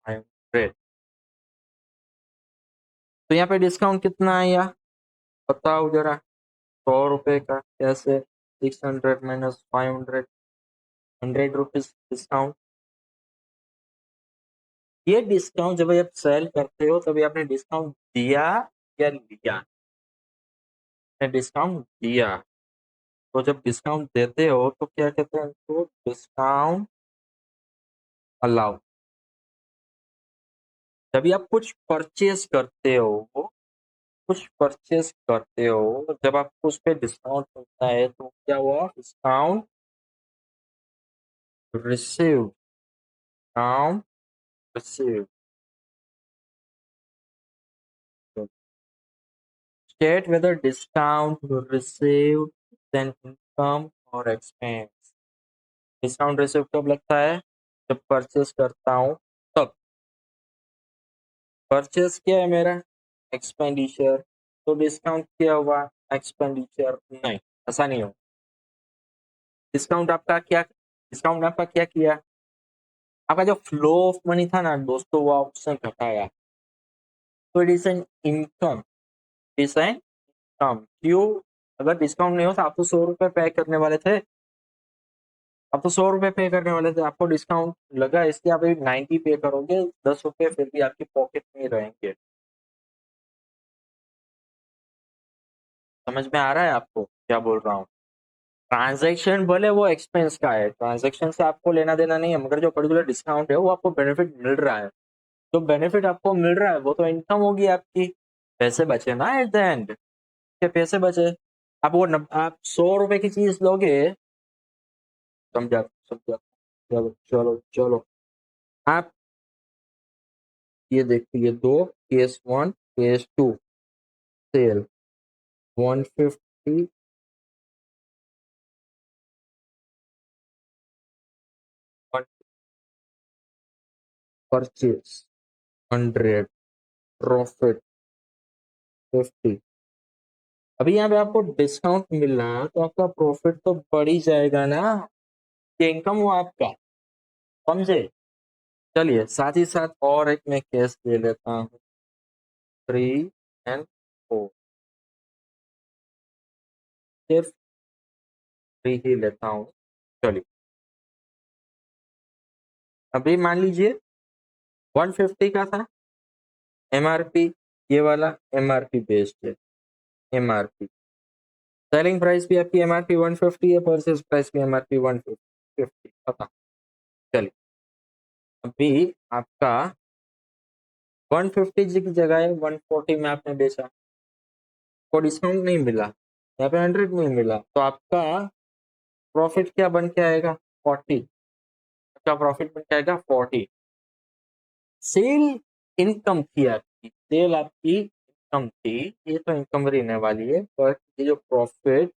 500। तो यहाँ पे डिस्काउंट कितना आया बताओ जरा। 100 रुपए का कैसे? 600 माइनस 500, ₹100 डिस्काउंट। ये डिस्काउंट जब आप सेल करते हो तभी आपने डिस्काउंट दिया या लिया? डिस्काउंट दिया। तो जब डिस्काउंट देते हो तो क्या कहते हैं उसको? Discount allow. जब भी आप कुछ परचेज करते हो, कुछ परचेज करते हो, जब आपको उस पर डिस्काउंट मिलता है तो क्या हुआ? Discount receive, discount receive. State whether discount received then income or expense। Discount receive कब लगता है? जब परचेस करता हूँ तब। परचेस क्या है मेरा? एक्सपेंडिचर। तो डिस्काउंट क्या हुआ? एक्सपेंडिचर नहीं, ऐसा नहीं हो। डिस्काउंट आपका क्या, डिस्काउंट आपका क्या किया? आपका जो फ्लो ऑफ मनी था ना दोस्तों, वो आपसे घटाया। तो it is an income, is an income. क्यों? अगर डिस्काउंट नहीं हो तो आप तो 100 रुपए पे करने वाले थे, आप तो 100 रुपए पे करने वाले थे, आपको डिस्काउंट लगा इसलिए आप 90 पे करोगे। 10 रुपए फिर भी आपकी पॉकेट में रहेंगे। समझ में आ रहा है आपको क्या बोल रहा हूँ? ट्रांजैक्शन भले वो एक्सपेंस का है, ट्रांजैक्शन से आपको लेना देना नहीं है, मगर जो पर्टिकुलर डिस्काउंट है वो आपको बेनिफिट मिल रहा है। जो बेनिफिट आपको मिल रहा है वो तो इनकम होगी आपकी। पैसे बचे ना एट द एंड, के पैसे बचे। आप 100 रुपए की चीज लोगे। समझा समझा। चलो चलो चलो। आप ये देखिए, दो case 1 case 2 sale 150, purchase 100, profit 50। अभी यहाँ पे आपको डिस्काउंट मिल रहा है तो आपका प्रॉफिट तो बढ़ ही जाएगा ना, ये इनकम हुआ आपका। समझे? चलिए साथ ही साथ और एक मैं केस ले लेता हूँ, 3 और 4। सिर्फ 3 ही लेता हूँ। चलिए अभी मान लीजिए 150 का था MRP। ये वाला MRP बेस्ड है, MRP। सेलिंग प्राइस भी आपकी एमआरपी 150 है, परचेज प्राइस भी एमआरपी 150 पता। चलिए अभी आपका 150 की जगह 140 में आपने बेचा, को डिस्काउंट नहीं मिला, यहाँ पे 100 नहीं मिला, तो आपका प्रॉफिट क्या बन के आएगा? 40। आपका प्रॉफिट बन के आएगा 40। सेल इनकम थी आपकी, सेल आपकी इनकम थी, ये तो इनकम रहने वाली है, पर ये जो प्रॉफिट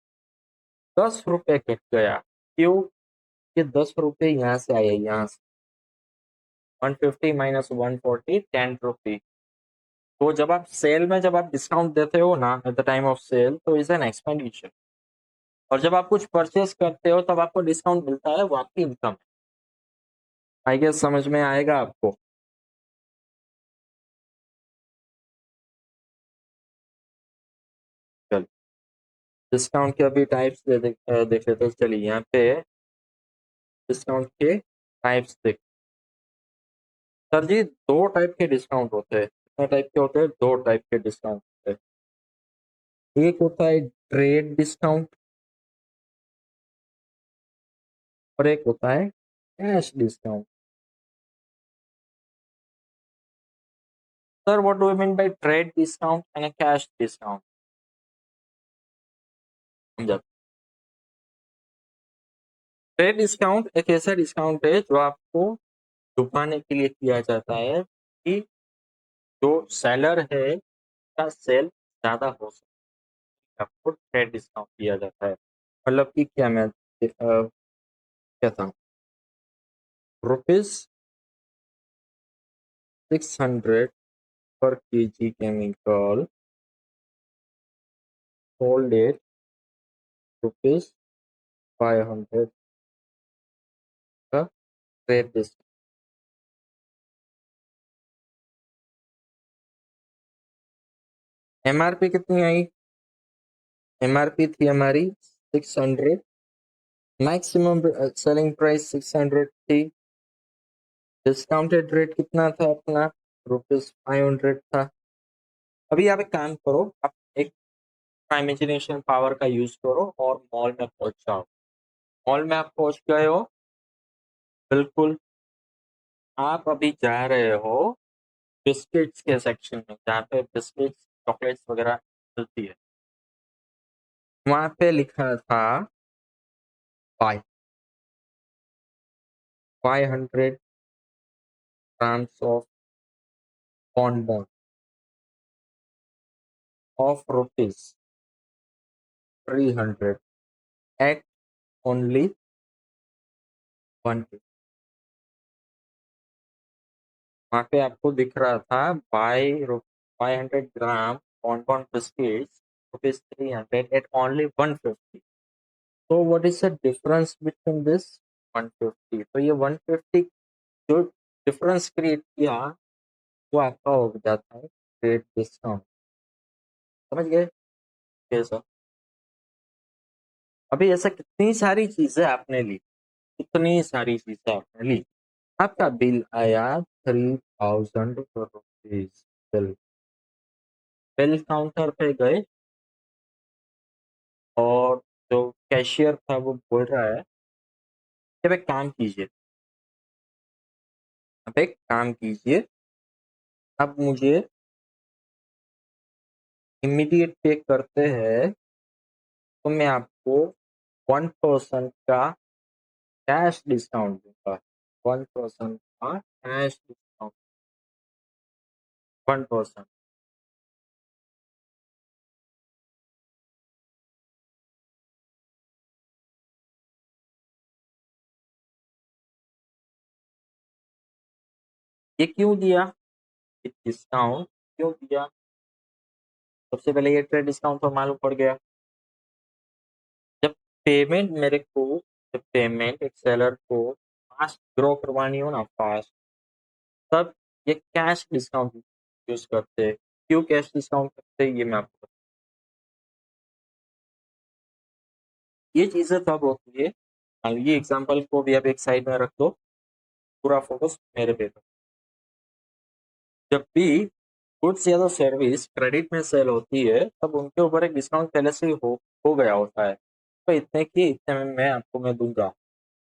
10 रुपए कट गया, क्यों? ये 10 रुपए यहाँ से आए, यहाँ से 150 माइनस 140 10 रुपी। तो जब आप सेल में, जब आप डिस्काउंट देते हो ना at the time of sale, तो इज एन एक्सपेंडिचर, और जब आप कुछ परचेस करते हो तब आपको डिस्काउंट मिलता है, वो आपकी इनकम है। आई गेस समझ में आएगा आपको। चल डिस्काउंट के अभी टाइप्स देख लेते हैं। चलिए यहाँ पे डिस्काउंट के टाइप्स देख। सर जी 2 टाइप के डिस्काउंट होते हैं। कितने टाइप के होते हैं? 2 टाइप के डिस्काउंट होते हैं। एक होता है ट्रेड डिस्काउंट और एक होता है cash discount. Sir what do you mean bye trade discount and cash discount? समझा। ट्रेड डिस्काउंट एक ऐसा डिस्काउंट है जो आपको छुपाने के लिए किया जाता है कि जो सेलर है का सेल ज्यादा हो सके, आपको ट्रेड डिस्काउंट दिया जाता है। मतलब कि क्या मैं कहता हूँ, ₹600 per kg chemical sold at ₹500 का ट्रेड डिस्काउंट। एमआरपी कितनी आई? एमआरपी थी हमारी 600, मैक्सिमम सेलिंग प्राइस 600 थी। डिस्काउंटेड रेट कितना था अपना? ₹500 था। अभी आप एक काम करो, आप एक इमेजिनेशन पावर का यूज करो और मॉल में पहुंच जाओ। मॉल में आप पहुंच गए हो, बिल्कुल। आप अभी जा रहे हो बिस्किट्स के सेक्शन में, जहाँ पे बिस्किट्स चॉकलेट्स वगैरह मिलती है। वहां पे लिखा था buy 500 grams of bonbon of ₹300 at only 150। वहां पे आपको दिख रहा था buy 500 gram bonbon biscuits ₹300 at only 150। तो what is the difference between this 150? तो ये 150 जो डिफरेंस क्रिएट किया, वो आपका हो जाता है ट्रेड डिस्काउंट। समझ गए कैसा? अभी ऐसा कितनी सारी चीजें आपने ली, कितनी सारी चीजें आपने ली, आपका बिल आया 3000 रुपीज। बिल, बिल काउंटर पे गए और जो कैशियर था वो बोल रहा है कि अब एक काम कीजिए, अब एक काम कीजिए, अब मुझे इमीडिएट पे करते हैं, तो मैं आपको 1% का कैश डिस्काउंट दूंगा। 1% का कैश डिस्काउंट, 1%। ये क्यों दिया? डिस्काउंट क्यों दिया? सबसे पहले ये ट्रेड डिस्काउंट तो मालूम पड़ गया। जब पेमेंट मेरे को, जब पेमेंट एक सेलर को फास्ट ग्रो करवानी हो ना, फास्ट, तब ये कैश डिस्काउंट यूज करते हैं। क्यों कैश डिस्काउंट करते हैं, ये मैं आपको ये चीजें तब होती है। ये एग्जांपल को भी आप एक साइड में रख दो, पूरा फोकस मेरे पे दो। जब भी गुड्स या तो सर्विस क्रेडिट में सेल होती है, तब उनके ऊपर एक डिस्काउंट पहले से ही हो हो गया होता है, तो इतने की इतने में मैं दूंगा,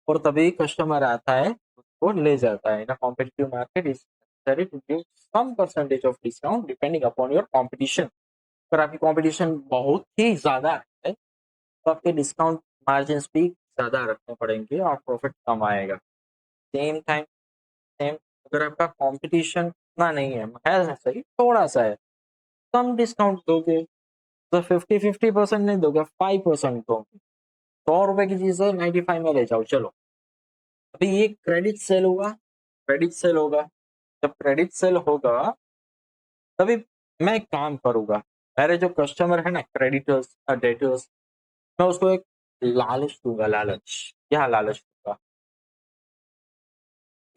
और तभी कस्टमर आता है उसको ले जाता है। In competitive market is necessary to give some percentage of discount depending upon your competition. अगर आपकी कॉम्पिटिशन बहुत ही ज्यादा है तो आपके डिस्काउंट मार्जिन भी ज्यादा रखने पड़ेंगे और प्रॉफिट कम आएगा। सेम टाइम सेम, अगर आपका कंपटीशन इतना नहीं है सही, थोड़ा सा है, कम डिस्काउंट दोगे, तो 50% नहीं दोगे, 5% दोगे। 100 रुपए की चीज है 95 में ले जाओ, चलो। अभी ये क्रेडिट सेल होगा, क्रेडिट सेल होगा। जब क्रेडिट सेल होगा तभी मैं एक काम करूंगा, मेरे जो कस्टमर है ना, क्रेडिटर्स डेटर्स, मैं उसको एक लालच दूंगा, लालच। क्या लालच दूंगा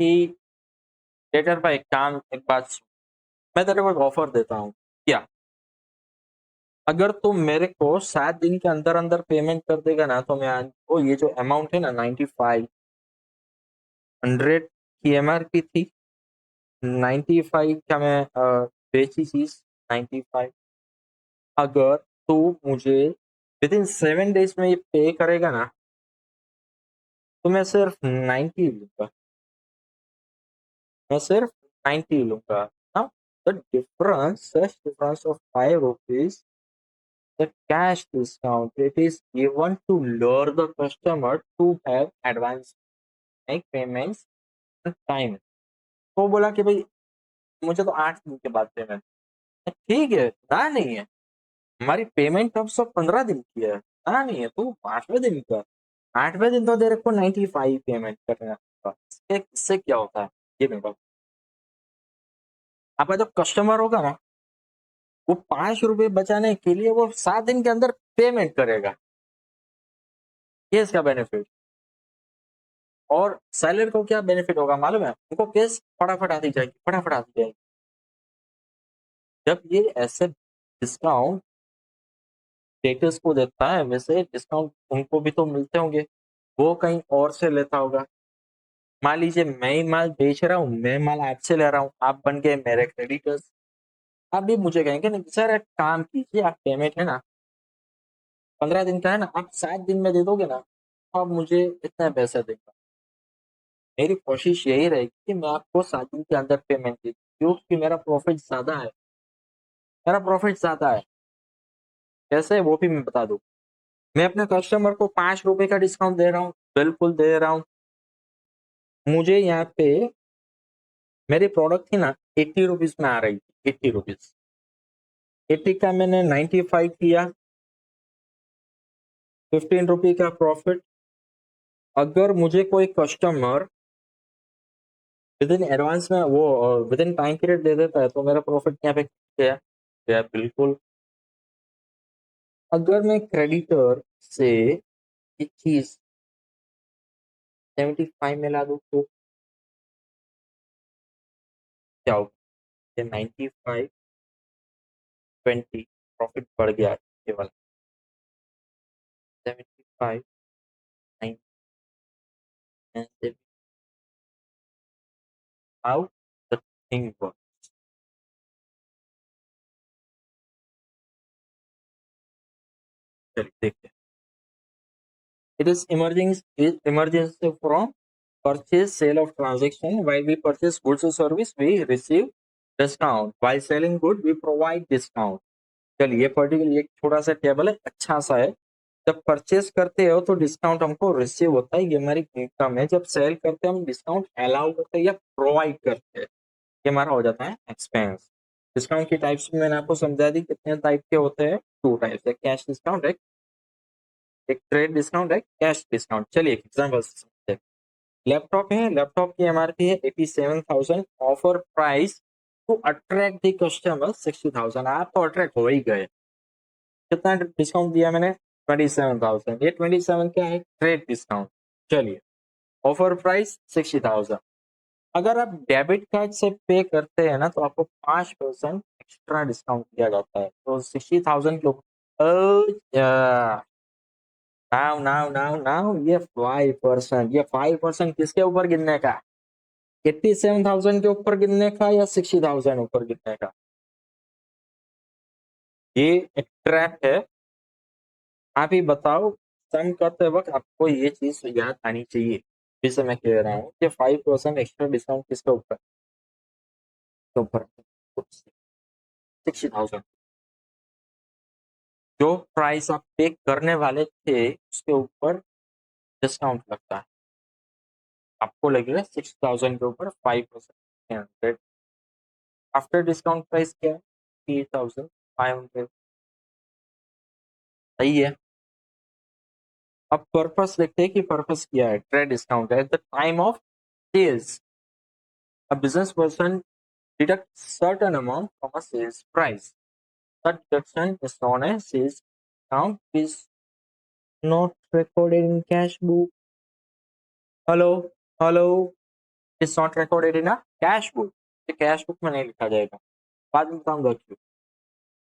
कि डेटर भाई, काम एक बात सुन, मैं तेरे को एक ऑफर देता हूँ। क्या, अगर तुम मेरे को 7 दिन के अंदर अंदर पेमेंट कर देगा ना, तो मैं वो ये जो अमाउंट है ना, 9500 की एमआरपी थी, 95 का मैं बेची चीज, 95। अगर तू मुझे विद इन 7 डेज में ये पे करेगा ना, तो मैं सिर्फ 90 लूंगा, मैं सिर्फ 90 लूंगा। हाँ, the difference of 5 rupees, the cash discount, it is given to lure the customer to have advance, make payments on time। तो बोला कि भाई मुझे तो 8 दिन के बाद पेमेंट, ठीक है ना, नहीं है, हमारी पेमेंट टर्म्स तो 15 दिन की है ना, नहीं है, तो 8वें दिन का, 8वें दिन तो तेरे को 95 पेमेंट करना होगा। इससे क्या होता है, ये मेरे को, आपका जो कस्टमर होगा ना, वो 5 रुपए बचाने के लिए वो 7 दिन के अंदर पेमेंट करेगा, ये इसका बेनिफिट। और सेलर को क्या बेनिफिट होगा मालूम है, उनको केस फटाफट आती जाएगी, फटाफट आती जाएगी। जब ये ऐसे डिस्काउंट डेटर्स को देता है, वैसे डिस्काउंट उनको भी तो मिलते होंगे, वो कहीं और से लेता होगा। मान लीजिए मैं ही माल बेच रहा हूँ, मैं माल आपसे ले रहा हूँ, आप बन गए मेरे क्रेडिटर्स, आप भी मुझे कहेंगे नहीं सर एक काम कीजिए, आप पेमेंट है ना 15 दिन का है ना, आप 7 दिन में दे दोगे ना, तो आप मुझे इतने पैसे देगा। मेरी कोशिश यही रहेगी कि मैं आपको 7 दिन के अंदर पेमेंट दे दूं, क्योंकि मेरा प्रॉफिट ज्यादा है, मेरा प्रॉफिट ज्यादा है। कैसे, वो भी मैं बता दूं। मैं अपने कस्टमर को 5 रुपए का डिस्काउंट दे रहा हूँ, बिल्कुल दे रहा हूँ। मुझे यहाँ पे मेरी प्रोडक्ट थी ना 80 रुपीज में आ रही थी, 80 रुपीज, 80 का मैंने 95 किया, 15 रुपये का प्रॉफिट। अगर मुझे कोई कस्टमर विद इन एडवांस में वो विद इन टाइम पीरियड दे देता है, तो मेरा प्रॉफिट यहाँ पे गया, गया बिल्कुल। अगर मैं क्रेडिटर से एक चीज 75 में ला दूं, तो क्या होगा, 95/20 प्रॉफिट बढ़ गया केवल 75, 9 हाउ द थिंग वर्क। चलिए देखते हैं। It is emergence from purchase sale of transaction. While we purchase goods or service, we receive discount. While selling good, we provide discount. चलिए ये पर्टिकुलर एक छोटा सा टेबल है, अच्छा सा है। जब परचेस करते हो तो डिस्काउंट हमको रिसीव होता है, ये हमारी इनकम है। जब सेल करते हैं हम डिस्काउंट अलाउ करते हैं या प्रोवाइड करते हैं, ये हमारा हो जाता है एक्सपेंस। डिस्काउंट की टाइप्स में मैंने आपको समझा दी, कितने टाइप के होते हैं, 2 टाइप्स है, कैश डिस्काउंट, एक ट्रेड डिस्काउंट है, कैश डिस्काउंट। चलिए एक एग्जाम्पल समझते हैं। लैपटॉप है, लैपटॉप की एमआरपी है 87,000, offer price to attract the customer 60,000। आप तो अट्रैक्ट हो ही गए, कितना डिस्काउंट दिया मैंने, 27,000। ये 27 क्या है, ट्रेड डिस्काउंट। चलिए, ऑफर प्राइस 60,000। अगर आप डेबिट कार्ड से पे करते हैं ना, तो आपको 5% एक्स्ट्रा डिस्काउंट दिया जाता है, तो 60,000 के ऊपर। नाउ नाउ नाउ नाउ ये 5%, ये 5% किसके ऊपर गिनने का, 87,000 के ऊपर गिनने का या 60,000 ऊपर गिनने का। ये एक ट्रैप है, आप ही बताओ, सम करते वक्त आपको ये चीज याद आनी चाहिए, जिसे मैं कह रहा हूँ कि 5% एक्स्ट्रा डिस्काउंट किसके ऊपर, के ऊपर 60,000, जो प्राइस आप पे करने वाले थे उसके ऊपर डिस्काउंट लगता है, आपको लगेगा 6,000 के ऊपर 5%, आफ्टर डिस्काउंट प्राइस क्या है, 8,500। सही है। अब पर्पस लिखते हैं कि पर्पस क्या है, ट्रेड डिस्काउंट है, at the time of sales a business person deducts certain amount from a sales price. That deduction is known as sales discount, is not recorded in cash book. Hello, hello. It's not recorded in a cash book. ये cash book में नहीं लिखा जाएगा, बाद में बताऊंगा क्यों।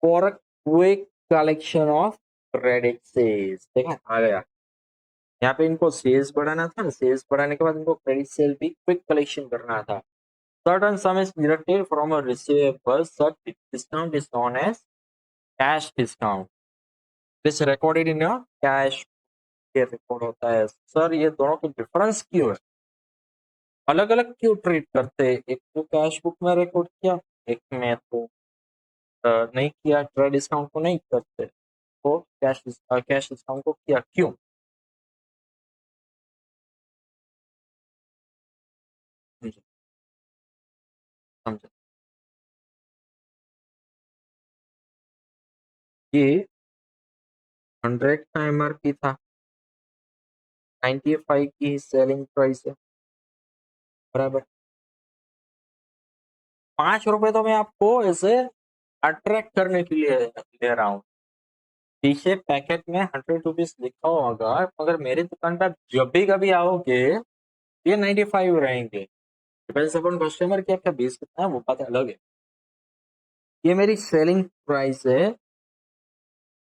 For a quick collection of credit sales, देखा आ गया। यहाँ पे इनको सेल्स बढ़ाना था, सेल्स बढ़ाने के बाद इनको क्रेडिट सेल भी क्विक कलेक्शन करना था। Certain sum is deducted from a receivable. Such discount is known as cash discount. This recorded in a cash के रिकॉर्ड होता है। सर ये दोनों के डिफरेंस क्यों है, अलग अलग क्यों ट्रीट करते हैं, एक तो कैश बुक में रिकॉर्ड किया, एक में तो नहीं किया, ट्रेड डिस्काउंट को नहीं करते, तो कैश डिस्काउंट को किया क्यों। समझे, समझे। ये 100 का एमआरपी था, 95 की सेलिंग प्राइस है, बराबर। 5 रुपए तो मैं आपको ऐसे अट्रैक्ट करने के लिए ले रहा हूँ, पीछे पैकेट में 100 रुपीज लिखा होगा, मगर मेरी दुकान पर जब भी कभी आओगे ये 95 रहेंगे। डिपेंड्स अपॉन कस्टमर की आपका बेस कितना है वो बात अलग है। ये मेरी सेलिंग प्राइस है,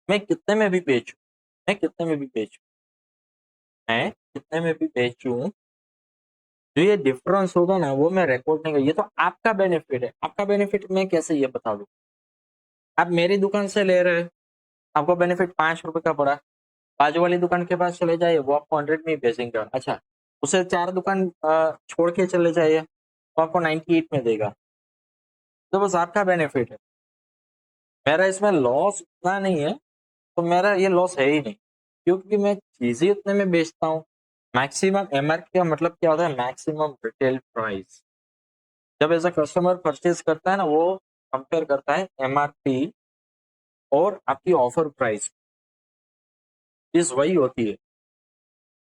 मैं कितने में भी बेचूं, मैं कितने में भी बेचूं, मैं कितने में भी बेचूं, जो ये डिफरेंस होगा ना वो मैं रिकॉर्ड नहीं कर, ये तो आपका बेनिफिट है। आपका बेनिफिट मैं कैसे ये बता दूं, आप मेरी दुकान से ले रहे हैं, आपको बेनिफिट 5 रुपए का पड़ा, बाजू वाली दुकान के पास चले जाइए वो आपको 100 में ही बेचेंगे, अच्छा उसे 4 दुकान छोड़ के चले जाइए तो आपको 98 में देगा, तो बस आपका बेनिफिट है। मेरा इसमें लॉस उतना नहीं है, तो मेरा ये लॉस है ही नहीं, क्योंकि मैं चीजें उतने में बेचता हूँ। मैक्सिमम एमआरपी का मतलब क्या होता है, मैक्सिमम रिटेल प्राइस। जब ऐसा कस्टमर परचेज करता है ना, वो कंपेयर करता है एमआरपी और आपकी ऑफर प्राइस, चीज वही होती है।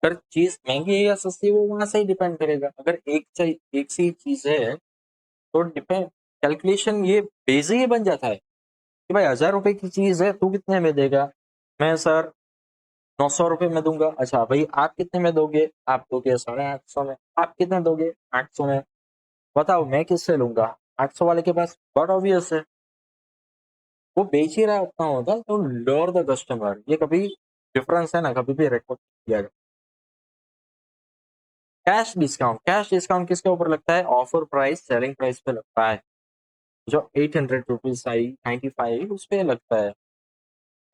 अगर चीज महंगी है या सस्ती है वो वहां से ही डिपेंड करेगा। अगर एक सी चीज है तो डिपेंड, कैलकुलेशन ये बेस ही बन जाता है कि भाई 1,000 रुपए की चीज है, तू कितने में देगा, मैं सर 900 रुपए में दूंगा। अच्छा भाई आप कितने में दोगे, आप दोगे 850 में, आप कितने दोगे 800 में, बताओ मैं किससे लूंगा, 800 वाले के पास, बट ऑब्वियस है वो बेच ही रहा है उतना होगा, तो लोअर द कस्टमर, ये कभी डिफरेंस है ना कभी भी रिकॉर्ड किया जाए। कैश डिस्काउंट, कैश डिस्काउंट किसके ऊपर लगता है, ऑफर प्राइस सेलिंग प्राइस पे लगता है, जो 800 रुपीज आई 95 उस पे लगता है।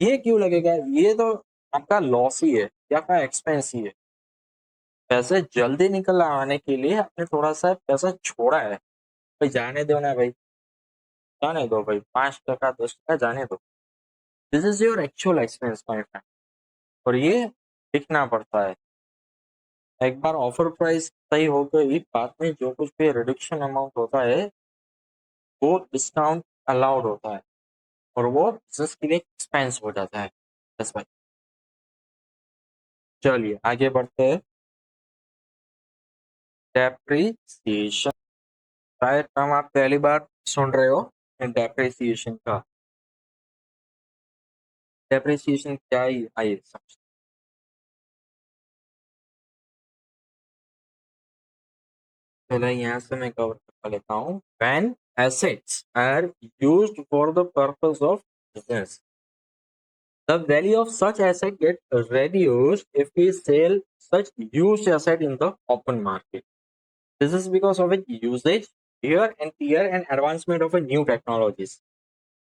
ये क्यों लगेगा, ये तो आपका लॉस ही है या आपका एक्सपेंस ही है। पैसे जल्दी निकल आने के लिए आपने थोड़ा सा पैसा छोड़ा है, भाई जाने दो ना भाई, जाने दो भाई, 5 टका 10 टका जाने दो, this is your actual expense my friend, और ये दिखना पड़ता है। एक बार ऑफर प्राइस सही हो गई, बाद में जो कुछ भी रिडक्शन अमाउंट होता है वो डिस्काउंट अलाउड होता है, और वो बिजनेस के लिए एक्सपेंस हो जाता है। बस भाई, चलिए आगे बढ़ते हैं। डेप्रिसिएशन, शायद नाम आप पहली बार सुन रहे हो डेप्रिसिएशन का। डेप्रिसिएशन क्या ही आइए समझ, पहले यहाँ से मैं कवर कर लेता हूँ। When assets are used for the purpose of business, the value of such asset get reduced if we sell such used asset in the open market. This is because of its usage, wear and tear, and advancement of a new technologies.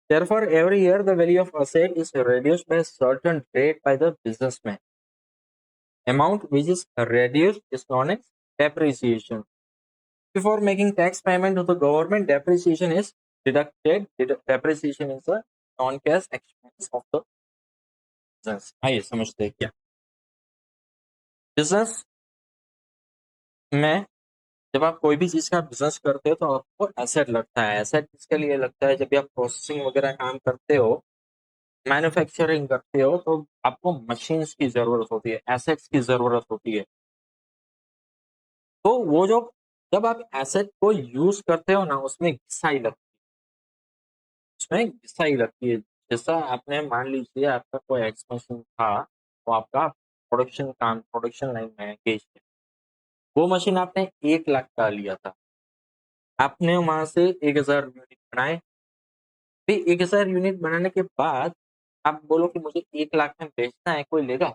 Therefore, every year the value of asset is reduced by a certain rate by the businessman. Amount which is reduced is known as depreciation. Before making tax payment to the government, depreciation is deducted. Depreciation is a non-cash expense of the business. आइए समझते हैं क्या business में जब आप कोई भी चीज का बिजनेस करते हो तो आपको एसेट लगता है। एसेट किसके लिए लगता है? जब भी आप प्रोसेसिंग वगैरह काम करते हो, मैन्युफैक्चरिंग करते हो, तो आपको मशीन्स की जरूरत होती है, एसेट्स की जरूरत होती है। तो वो जो जब आप एसेट को यूज करते हो ना, उसमें घिसाई लगती है, उसमें घिसाई लगती है। जैसा आपने मान लीजिए आपका कोई एक्सपेंशन था, तो आपका प्रोडक्शन लाइन में engaged है। वो मशीन आपने 1 लाख का लिया था, आपने वहां से 1000 यूनिट बनाए। फिर 1000 यूनिट बनाने के बाद आप बोलो कि मुझे 1 लाख में बेचना है, कोई लेगा?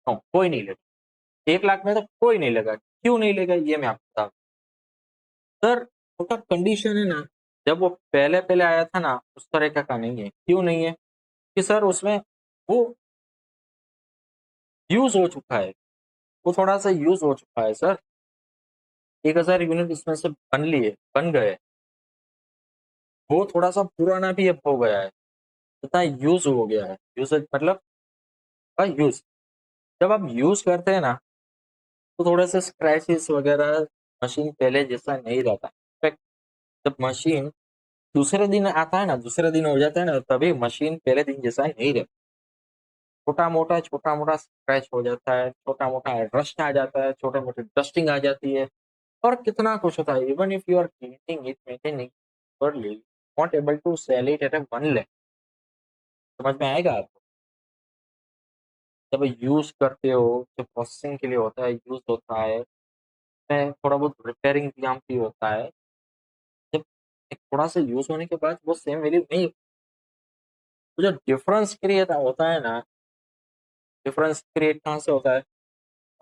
नो, कोई नहीं लेगा। 1 लाख में तो कोई नहीं लेगा। क्यों नहीं लेगा ये मैं आपको बता। सर, उसका कंडीशन है ना, जब वो पहले पहले आया था ना, उस तरह का नहीं है। क्यों नहीं है? कि सर उसमें वो यूज हो चुका है, वो थोड़ा सा यूज हो चुका है सर। 1000 यूनिट इसमें से बन गए, वो थोड़ा सा पुराना भी अब हो गया है, इतना यूज हो गया है। यूज मतलब यूज, जब आप यूज करते हैं ना, तो थोड़े से स्क्रैचेस वगैरह, मशीन पहले जैसा नहीं रहता। इनफैक्ट जब मशीन दूसरे दिन आता है ना, दूसरे दिन हो जाता है ना, तभी मशीन पहले दिन जैसा नहीं रहता। छोटा मोटा स्क्रैच हो जाता है, छोटा मोटा रस्ट आ जाता है, छोटे मोटे डस्टिंग आ जाती है, और कितना कुछ होता है। Even if you are cleaning it, maintaining properly, not able to sell it at 1 lakh. समझ में आएगा आपको? जब यूज करते हो, जो प्रोसेसिंग के लिए होता है, यूज होता है, उसमें थोड़ा बहुत रिपेयरिंग काम भी होता है। जब एक थोड़ा सा यूज होने के बाद वो सेम वैल्यू नहीं, तो जो डिफरेंस क्रिएट होता है ना, डिफरेंस क्रिएट कहाँ से होता है?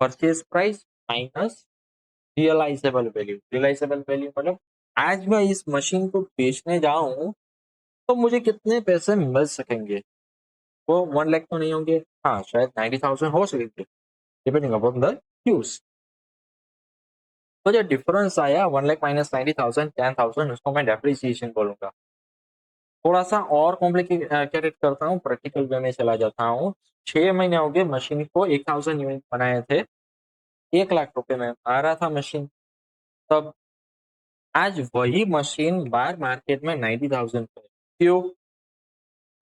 Purchase price minus realisable value मतलब आज मैं इस मशीन को बेचने जाऊं तो मुझे कितने पैसे मिल सकेंगे। वो 1 लाख तो नहीं होंगे, हाँ शायद 90,000 हो सकेंगे, डिपेंडिंग अपॉन द यूज। तो जो डिफरेंस आया 1 लाख माइनस 90,000, 10,000, उसको मैं डेप्रिसिएशन बोलूंगा। थोड़ा सा और कॉम्प्लिकेटेड करता हूँ, प्रैक्टिकल वे में चला जाता हूँ। 6 महीने हो गए मशीन को, 1,000 यूनिट बनाए थे, 1 लाख रुपए में आ रहा था मशीन। तब आज वही मशीन बाहर मार्केट में 90,000 पे। क्यों?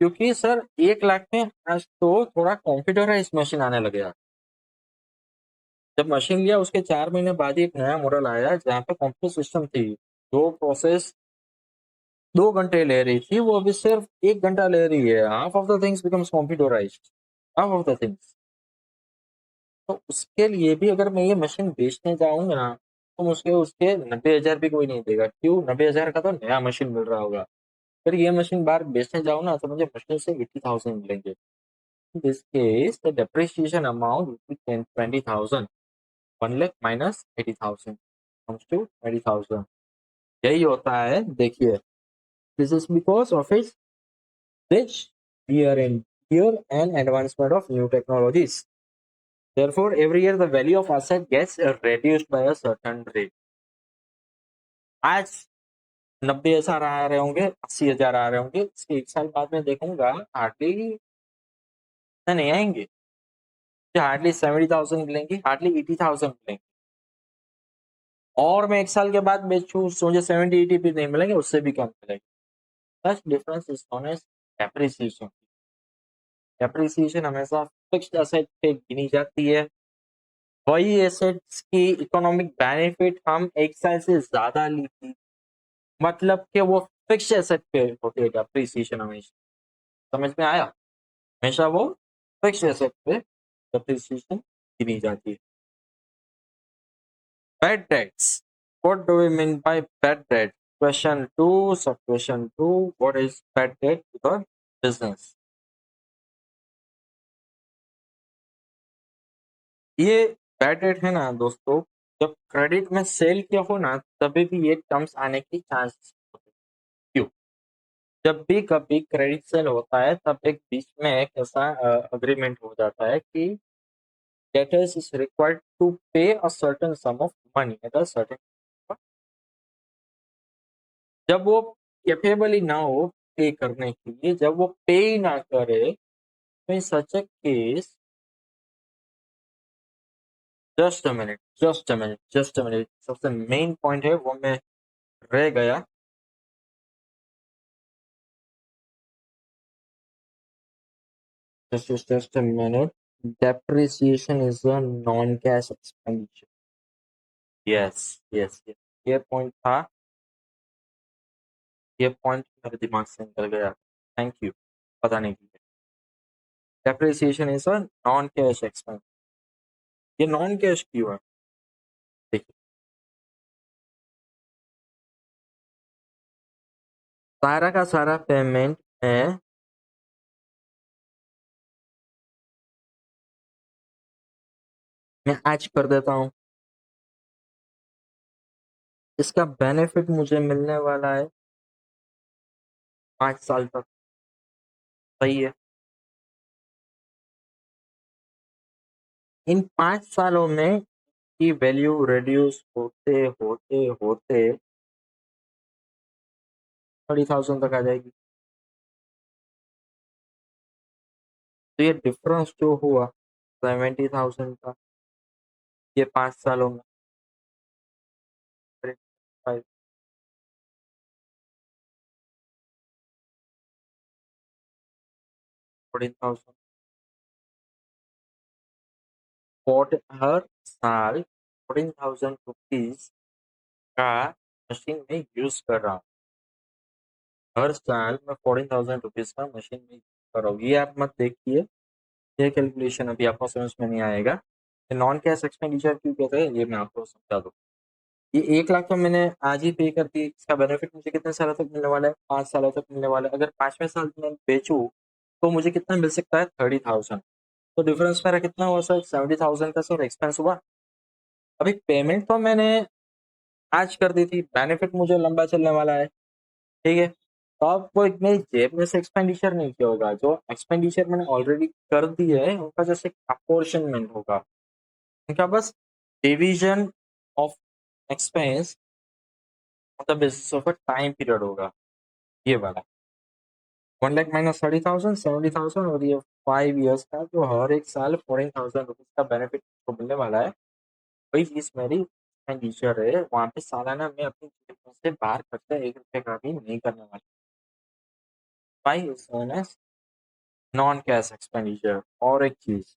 क्योंकि सर 1 लाख में आज तो थोड़ा कंप्यूटराइज मशीन आने लगे। जब मशीन लिया उसके 4 महीने बाद ही एक नया मॉडल आया जहाँ पे कंप्यूटर सिस्टम थी, जो प्रोसेस 2 घंटे ले रही थी, वो अभी सिर्फ 1 घंटा ले रही है। Half of the things becomes computerised, half of the things. तो उसके लिए भी अगर मैं ये मशीन बेचने जाऊंगा ना, तो मुझे उसके 90,000 भी कोई नहीं देगा। क्यों? 90,000 का तो नया मशीन मिल रहा होगा। फिर ये मशीन बाहर बेचने जाऊँ ना, तो मुझे मुश्किल से 80,000 मिलेंगे। In this case, the depreciation amount would be 20,000. 1 lakh minus 80,000 comes to 20,000. यही होता है, देखिए। This is because of its rich year and advancement of new technologies. Therefore, every year the value of asset gets reduced by a certain rate. आज 90,000 आ रहे होंगे, 80,000 आ रहे होंगे, इसके 1 साल बाद में देखूंगा हार्डली नहीं आएंगे, हार्डली 70,000 मिलेंगे, हार्डली 80,000 मिलेंगे। और मैं 1 साल के बाद बेचूं, मुझे 70-80 भी नहीं मिलेंगे, उससे भी कम मिलेंगे। Such difference is known as depreciation. Depreciation हमेशा फिक्स्ड एसेट पे गिनी जाती है। वही एसेट्स की इकोनॉमिक बेनिफिट हम 1 साल से ज्यादा ली थी, मतलब कि वो फिक्स्ड एसेट पे होती है डेप्रिसिएशन हमेशा। समझ में आया? हमेशा वो फिक्स्ड एसेट पे डेप्रिसिएशन गिनी जाती है। Bad debts. What do we mean by bad debt? Question 2, sub question 2. What is bad debt to the business? ये बैड डेट है ना दोस्तों, जब क्रेडिट में सेल किया हो ना, तभी भी ये टर्म्स आने की चांस होते हैं। क्यों? जब भी कभी क्रेडिट सेल होता है तब एक बीच में एक ऐसा अग्रीमेंट हो जाता है कि debtors is required to pay a certain sum of money at a certain, जब वो कैपेबल ही ना हो पे करने के लिए, जब वो पे ही ना करे, तो इन सच ए केस, जस्ट अ मिनट, सबसे मेन पॉइंट है वो मैं रह गया। just a minute. Depreciation is a non-cash expenditure. Yes yes yes, ये पॉइंट था, ये पॉइंट मेरे दिमाग से निकल गया। थैंक यू बताने के लिए। Depreciation is a non cash expense. ये नॉन कैश क्यों है? देखिए, सारा का सारा पेमेंट मैं आज कर देता हूँ, इसका बेनिफिट मुझे मिलने वाला है 5 साल तक। सही है। इन 5 सालों में की वैल्यू रिड्यूस होते होते होते 30,000 तक आ जाएगी। तो ये डिफरेंस जो हुआ 70,000 का, ये 5 सालों में 14,000 हर साल 14,000 रुपीज का मशीन में यूज कर रहा हूँ। हर साल मैं 14,000 रुपीज का मशीन में यूज कर रहा हूँ। ये आप मत देखिए, ये कैलकुलेशन अभी आपको समझ में नहीं आएगा। नॉन कैश एक्सपेंडिचर क्यों कहते हैं ये मैं आपको समझा दूँ। ये 1 लाख तो मैंने आज ही पे कर दी, इसका बेनिफिट मुझे कितने सालों तक मिलने वाला है? 5 सालों तक मिलने वाला है। अगर 5वें साल में बेचूं तो मुझे कितना मिल सकता है? 30,000। तो डिफरेंस मेरा कितना हुआ सर? 70,000 का सर एक्सपेंस हुआ। अभी पेमेंट तो मैंने आज कर दी थी, बेनिफिट मुझे लंबा चलने वाला है, ठीक है। तो अब वो मेरी जेब में से एक्सपेंडिचर नहीं किया होगा, जो एक्सपेंडिचर मैंने ऑलरेडी कर दी है उनका जैसे अपोर्शनमेंट होगा, उनका बस division of expense the basis of a time period होगा, ये वाला। 1 लाख माइनस 30,000, 70,000, और ये 5 years का जो हर एक साल 14,000 रुपीज का बेनिफिट को मिलने वाला है। वही चीज मेरी एक्सपेंडिचर है, वहाँ पे सालाना मैं अपनी जेब में से बाहर खर्चा 1 रुपए का भी नहीं करने वाला। भाई नॉन कैश एक्सपेंडिचर। और एक चीज,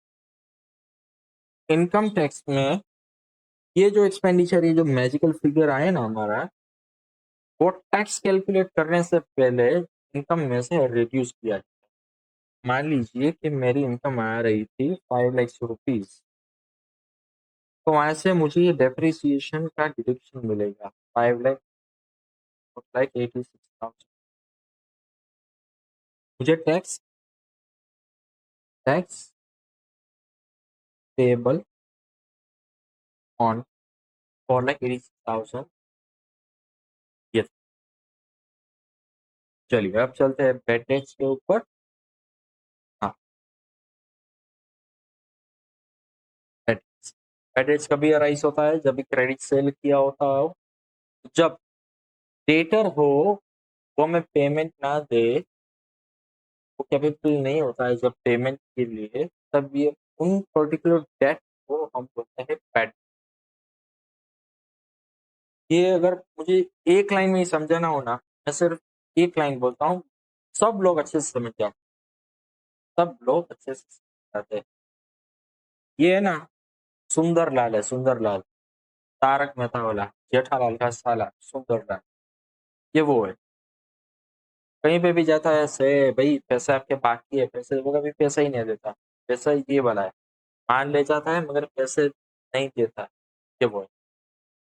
इनकम टैक्स में ये जो एक्सपेंडिचर, ये जो मैजिकल फिगर आए ना हमारा, वो टैक्स कैलकुलेट करने से पहले इनकम में से रिड्यूस किया जाए। मान लीजिए कि मेरी इनकम आ रही थी 5 लाख रुपीज, तो वहां से मुझे ये डेप्रिसिएशन का डिडक्शन मिलेगा 5 लाख 86,000। मुझे टैक्स टैक्स पेबल ऑन 4,86,000। ये, चलिए अब चलते हैं बेड डेट्स के ऊपर। हाँ, बेड डेट्स कभी अराइज होता है जब भी क्रेडिट सेल किया होता हो, जब डेटर हो वो हमें पेमेंट ना दे, वो कैपेबल नहीं होता है जब पेमेंट के लिए, तब ये उन पर्टिकुलर डेट को हम बोलते हैं बैड। ये अगर मुझे एक लाइन में ही समझाना हो ना, मैं सिर्फ एक लाइन बोलता हूँ, सब लोग अच्छे से समझ जाते, सब लोग अच्छे से समझ जाते हैं। ये है ना, सुंदरलाल है, सुंदरलाल, तारक मेहता वाला, जेठालाल का साला सुंदरलाल, ये वो है। कहीं पे भी जाता है ऐसे, भाई पैसा आपके बाकी है, पैसे, वो कभी पैसा ही नहीं देता, पैसा ये वाला है, मान ले जाता है मगर पैसे नहीं देता, ये वो है।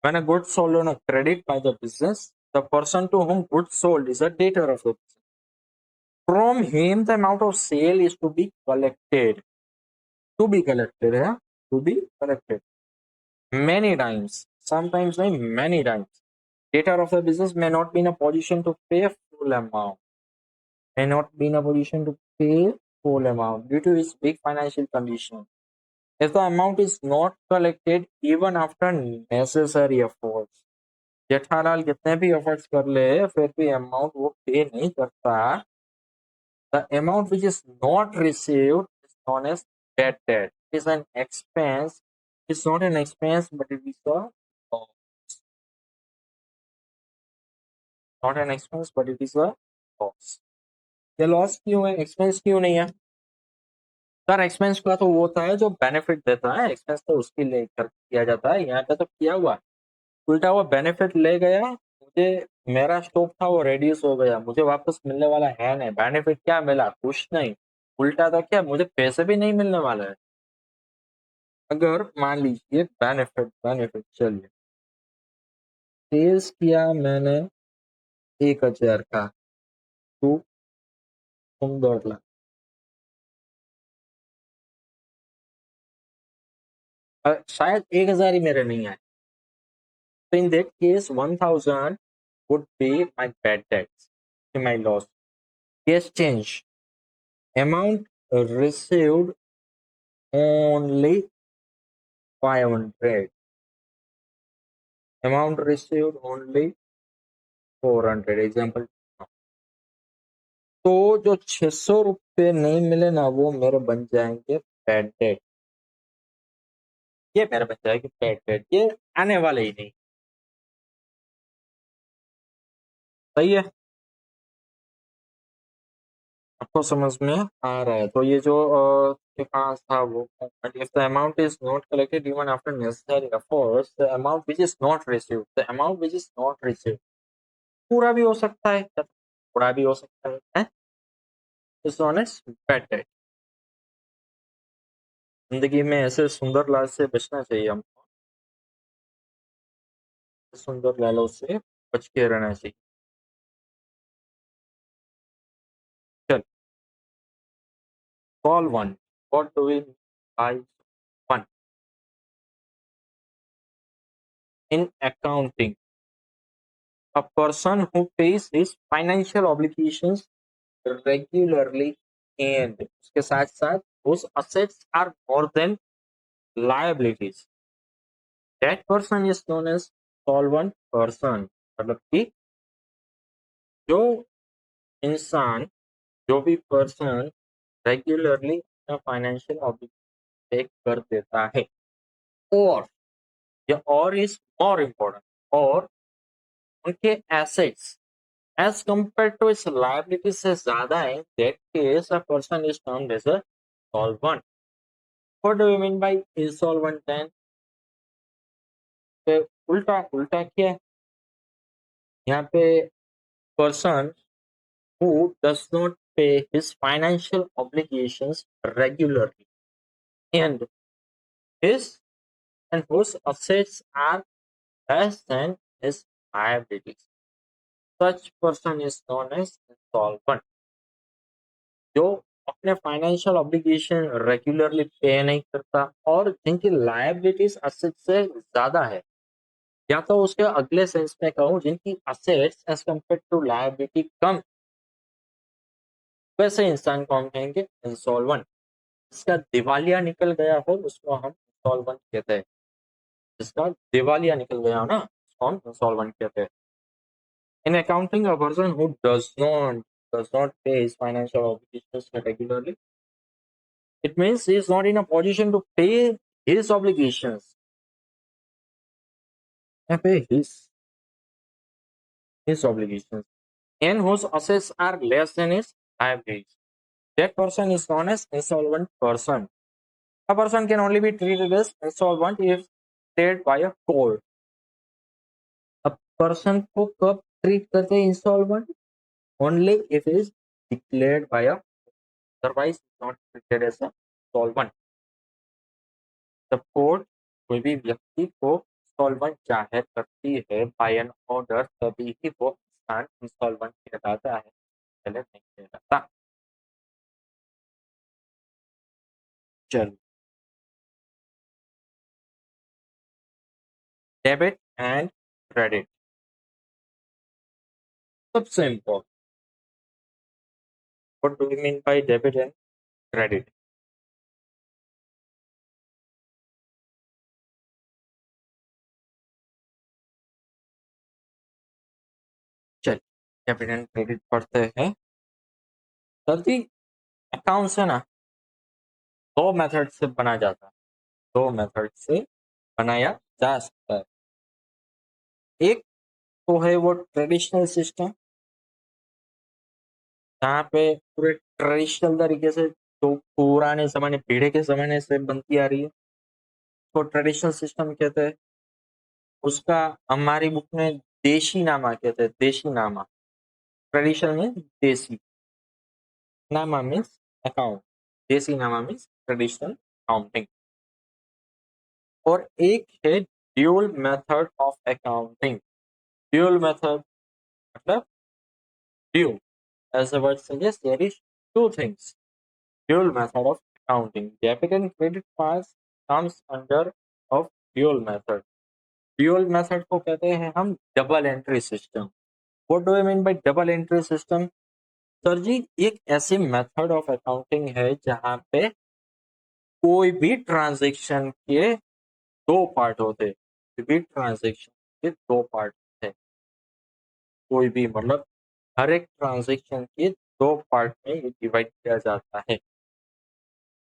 When a good sold on a credit by the business, the person to whom goods sold is a debtor of the business. From him, the amount of sale is to be collected. To be collected, yeah? To be collected. Many times, sometimes not many times, debtor of the business may not be in a position to pay a full amount. may not be in a position to pay full amount due to his big financial condition. If the amount is not collected even after necessary efforts, Jethalal कितने भी efforts कर ले फिर भी amount वो पे नहीं करता, the amount which is not received is known as bad debt. It is an expense. It's not an expense, but it is a loss. Not an expense, but it is a loss. ये loss क्यों है, expense क्यों नहीं है? Sir expense का तो वो होता है जो बेनिफिट देता है, एक्सपेंस तो उसके लिए किया जाता है, यहाँ पे तो किया हुआ उल्टा हुआ बेनिफिट ले गया, मुझे मेरा स्टॉक था वो रेड्यूस हो गया, मुझे वापस मिलने वाला है नहीं, बेनिफिट क्या मिला, कुछ नहीं, उल्टा था क्या, मुझे पैसे भी नहीं मिलने वाला है। अगर मान लीजिए बेनिफिट बेनिफिट चलिए सेल्स किया मैंने 1,000 का तो तुम 2 लाख, शायद 1,000 ही मेरे नहीं आए, तो in that case 1,000 would be my bad debts, my loss. Case change, amount received only 500, amount received only 400 example. तो जो 600 रुपये नहीं मिले ना वो मेरे बन जाएंगे बैड डेट, ये मेरे बन जाएगी बैड डेट, ये आने वाले ही नहीं। सही है, आपको समझ में आ रहा है? तो ये जो के पास था वो, if the amount is not collected even after necessary efforts, the amount which is not received, the amount which is not received पूरा भी हो सकता है, थोड़ा भी हो सकता है, is known as bad debt. जिंदगी में ऐसे सुंदर लाल से बचना चाहिए हमको, सुंदर लालों से बच के रहना चाहिए। चल call one, what do we mean by one? In accounting, a person who pays his financial obligations regularly and उसके साथ साथ whose assets are more than liabilities, that person is known as solvent person। मतलब कि जो इंसान, जो भी person regularly अपना फाइनेंशियल ऑब्लिगेशन पे कर देता है, और या और इज मोर इम्पोर्टेंट, और उनके assets as compare to its liability से ज्यादा है, that case a person is termed as a solvent. What do you mean by insolvent then? पे उल्टा उल्टा क्या है यहाँ पे, person who does not pay his financial obligations regularly and his and whose assets are less than his liabilities, such person is known as insolvent। जो अपने financial obligation regularly पे नहीं करता और जिनकी लायबिलिटीज असेट से ज्यादा है, या तो उसके अगले सेंस में कहूँ जिनकी assets as compare to liability कम, वैसे इंसान को हम कहेंगे इंसॉल्वेंट। जिसका दिवालिया निकल गया हो उसको हम इंसॉल्वेंट कहते हैं, जिसका दिवालिया निकल गया हो ना उसको हम इंसॉल्वेंट कहते हैं। In accounting, a person who does not pay his financial obligations regularly, it means he is not in a position to pay his obligations. Pay his obligations, and whose assets are less than his liabilities. That person is known as insolvent person. A person can only be treated as insolvent if declared by a court. A person को कब treat करते हैं insolvent? Only if it is declared by a, otherwise not treated as a solvent। जब court कोई भी व्यक्ति को insolvent जाहिर करती है बाय एन ऑर्डर, तभी ही वो इंसान इंसॉल्वेंट कहलाता है, पहले नहीं कहलाता। चलो, डेबिट एंड क्रेडिट, सबसे important What do we mean by debit and credit? चल, डेबिट एंड क्रेडिट पढ़ते हैं। सर जी, अकाउंट्स है ना, दो मेथड से बना जाता है, दो मेथड से बनाया जा सकता है। एक तो है वो ट्रेडिशनल सिस्टम, जहाँ पे पूरे ट्रेडिशनल तरीके से जो पुराने जमाने, पीढ़ी के जमाने से बनती आ रही है, तो ट्रेडिशनल सिस्टम कहते हैं। उसका हमारी बुक में देशी नामा कहते हैं, देशी नामा। ट्रेडिशनल में देसी, नामा मीन्स अकाउंट, देसी नामा मीन्स ट्रेडिशनल अकाउंटिंग। और एक है dual method of accounting. Dual method मतलब dual, as the word suggests, there is two things. Dual method of accounting. Debit and credit pass comes under of dual method. Dual method को कहते हैं हम double entry system. What do I mean by double entry system? Sir ji, एक ऐसी method of accounting है जहां पे कोई भी ट्रांजेक्शन के दो पार्ट होते हैं। कोई भी ट्रांजेक्शन के दो पार्ट है, कोई भी मतलब हर एक ट्रांजेक्शन के दो पार्ट में डिवाइड किया जाता है।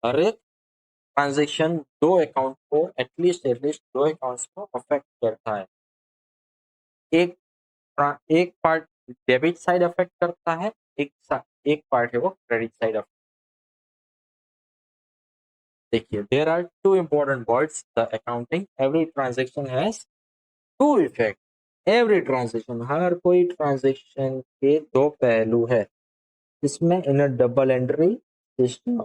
हर एक ट्रांजेक्शन दो अकाउंट को एटलीस्ट दो अकाउंट्स को अफेक्ट करता है। एक एक पार्ट डेबिट साइड अफेक्ट करता है, एक पार्ट है वो क्रेडिट साइड अफेक्ट। देखिए, there are two important words the accounting. Every transaction has two effect. Every transaction, हर कोई ट्रांजेक्शन के दो पहलू है। इसमें in a double entry system,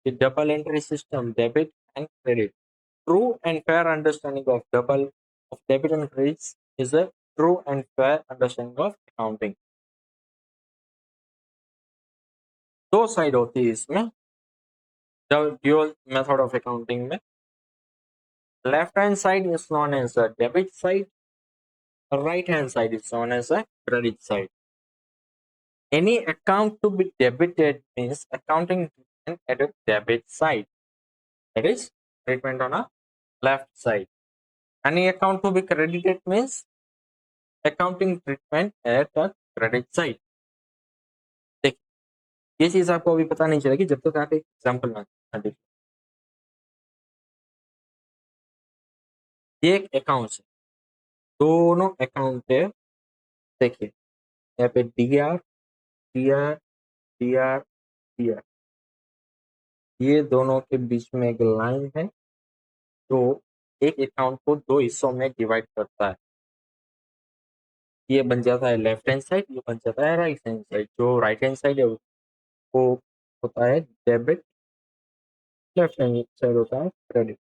double entry system, debit and credit, true and fair understanding of debit and credits is a true and fair understanding of accounting. दो side होती है इसमें ड्यूअल मेथड ऑफ अकाउंटिंग में। Left hand side is known as a debit side, right hand side is known as a credit side. Any account to be debited means accounting treatment at a debit side, that is treatment on a left side. Any account to be credited means accounting treatment at a credit side. ये चीज आपको अभी पता नहीं चलेगी जब तक आप एक एग्जाम्पल ना देखिए। ये एक अकाउंट है, दोनों अकाउंट है। देखिए यहाँ पे D R D R D R D R, ये दोनों के बीच में एक लाइन है जो एक अकाउंट को दो हिस्सों में डिवाइड करता है। ये बन जाता है लेफ्ट हैंड साइड, ये बन जाता है राइट हैंड साइड। जो राइट हैंड साइड है वो होता है डेबिट, लेफ्ट हैंड साइड होता है क्रेडिट।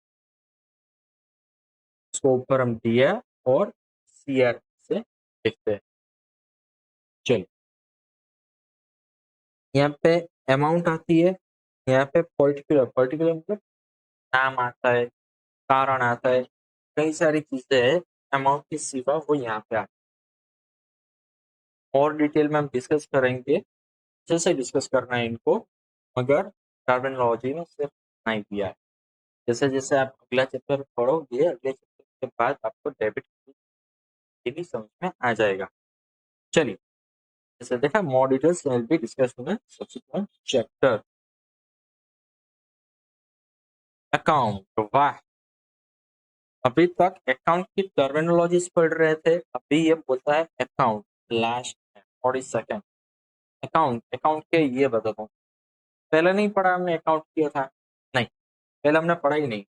इसको ऊपर हम डी आर और सी आर से लिखते हैं। चलिए, यहाँ पे अमाउंट आती है, यहाँ पे पर्टिकुलर, पर्टिकुलर मतलब नाम आता है, कारण आता है, कई सारी चीजें हैं अमाउंट के सिवा वो यहाँ पे आती है। और डिटेल में हम डिस्कस करेंगे, जैसे डिस्कस करना है इनको, मगर टर्मिनोलॉजी में सिर्फ नहीं दिया है। जैसे जैसे आप अगला चैप्टर पढ़ोगे, अगले चैप्टर के बाद आपको डेबिट भी समझ में आ जाएगा। चलिए, जैसे देखा, more details will be discussed in subsequent chapter. Account, वाह, अभी तक अकाउंट की टर्मिनोलॉजीज पढ़ रहे थे, अभी ये बोलता है अकाउंट लास्ट में। और इस सेकंड अकाउंट, अकाउंट के ये बताता हूँ। पहले नहीं पढ़ा हमने अकाउंट किया था, नहीं, पहले हमने पढ़ा ही नहीं।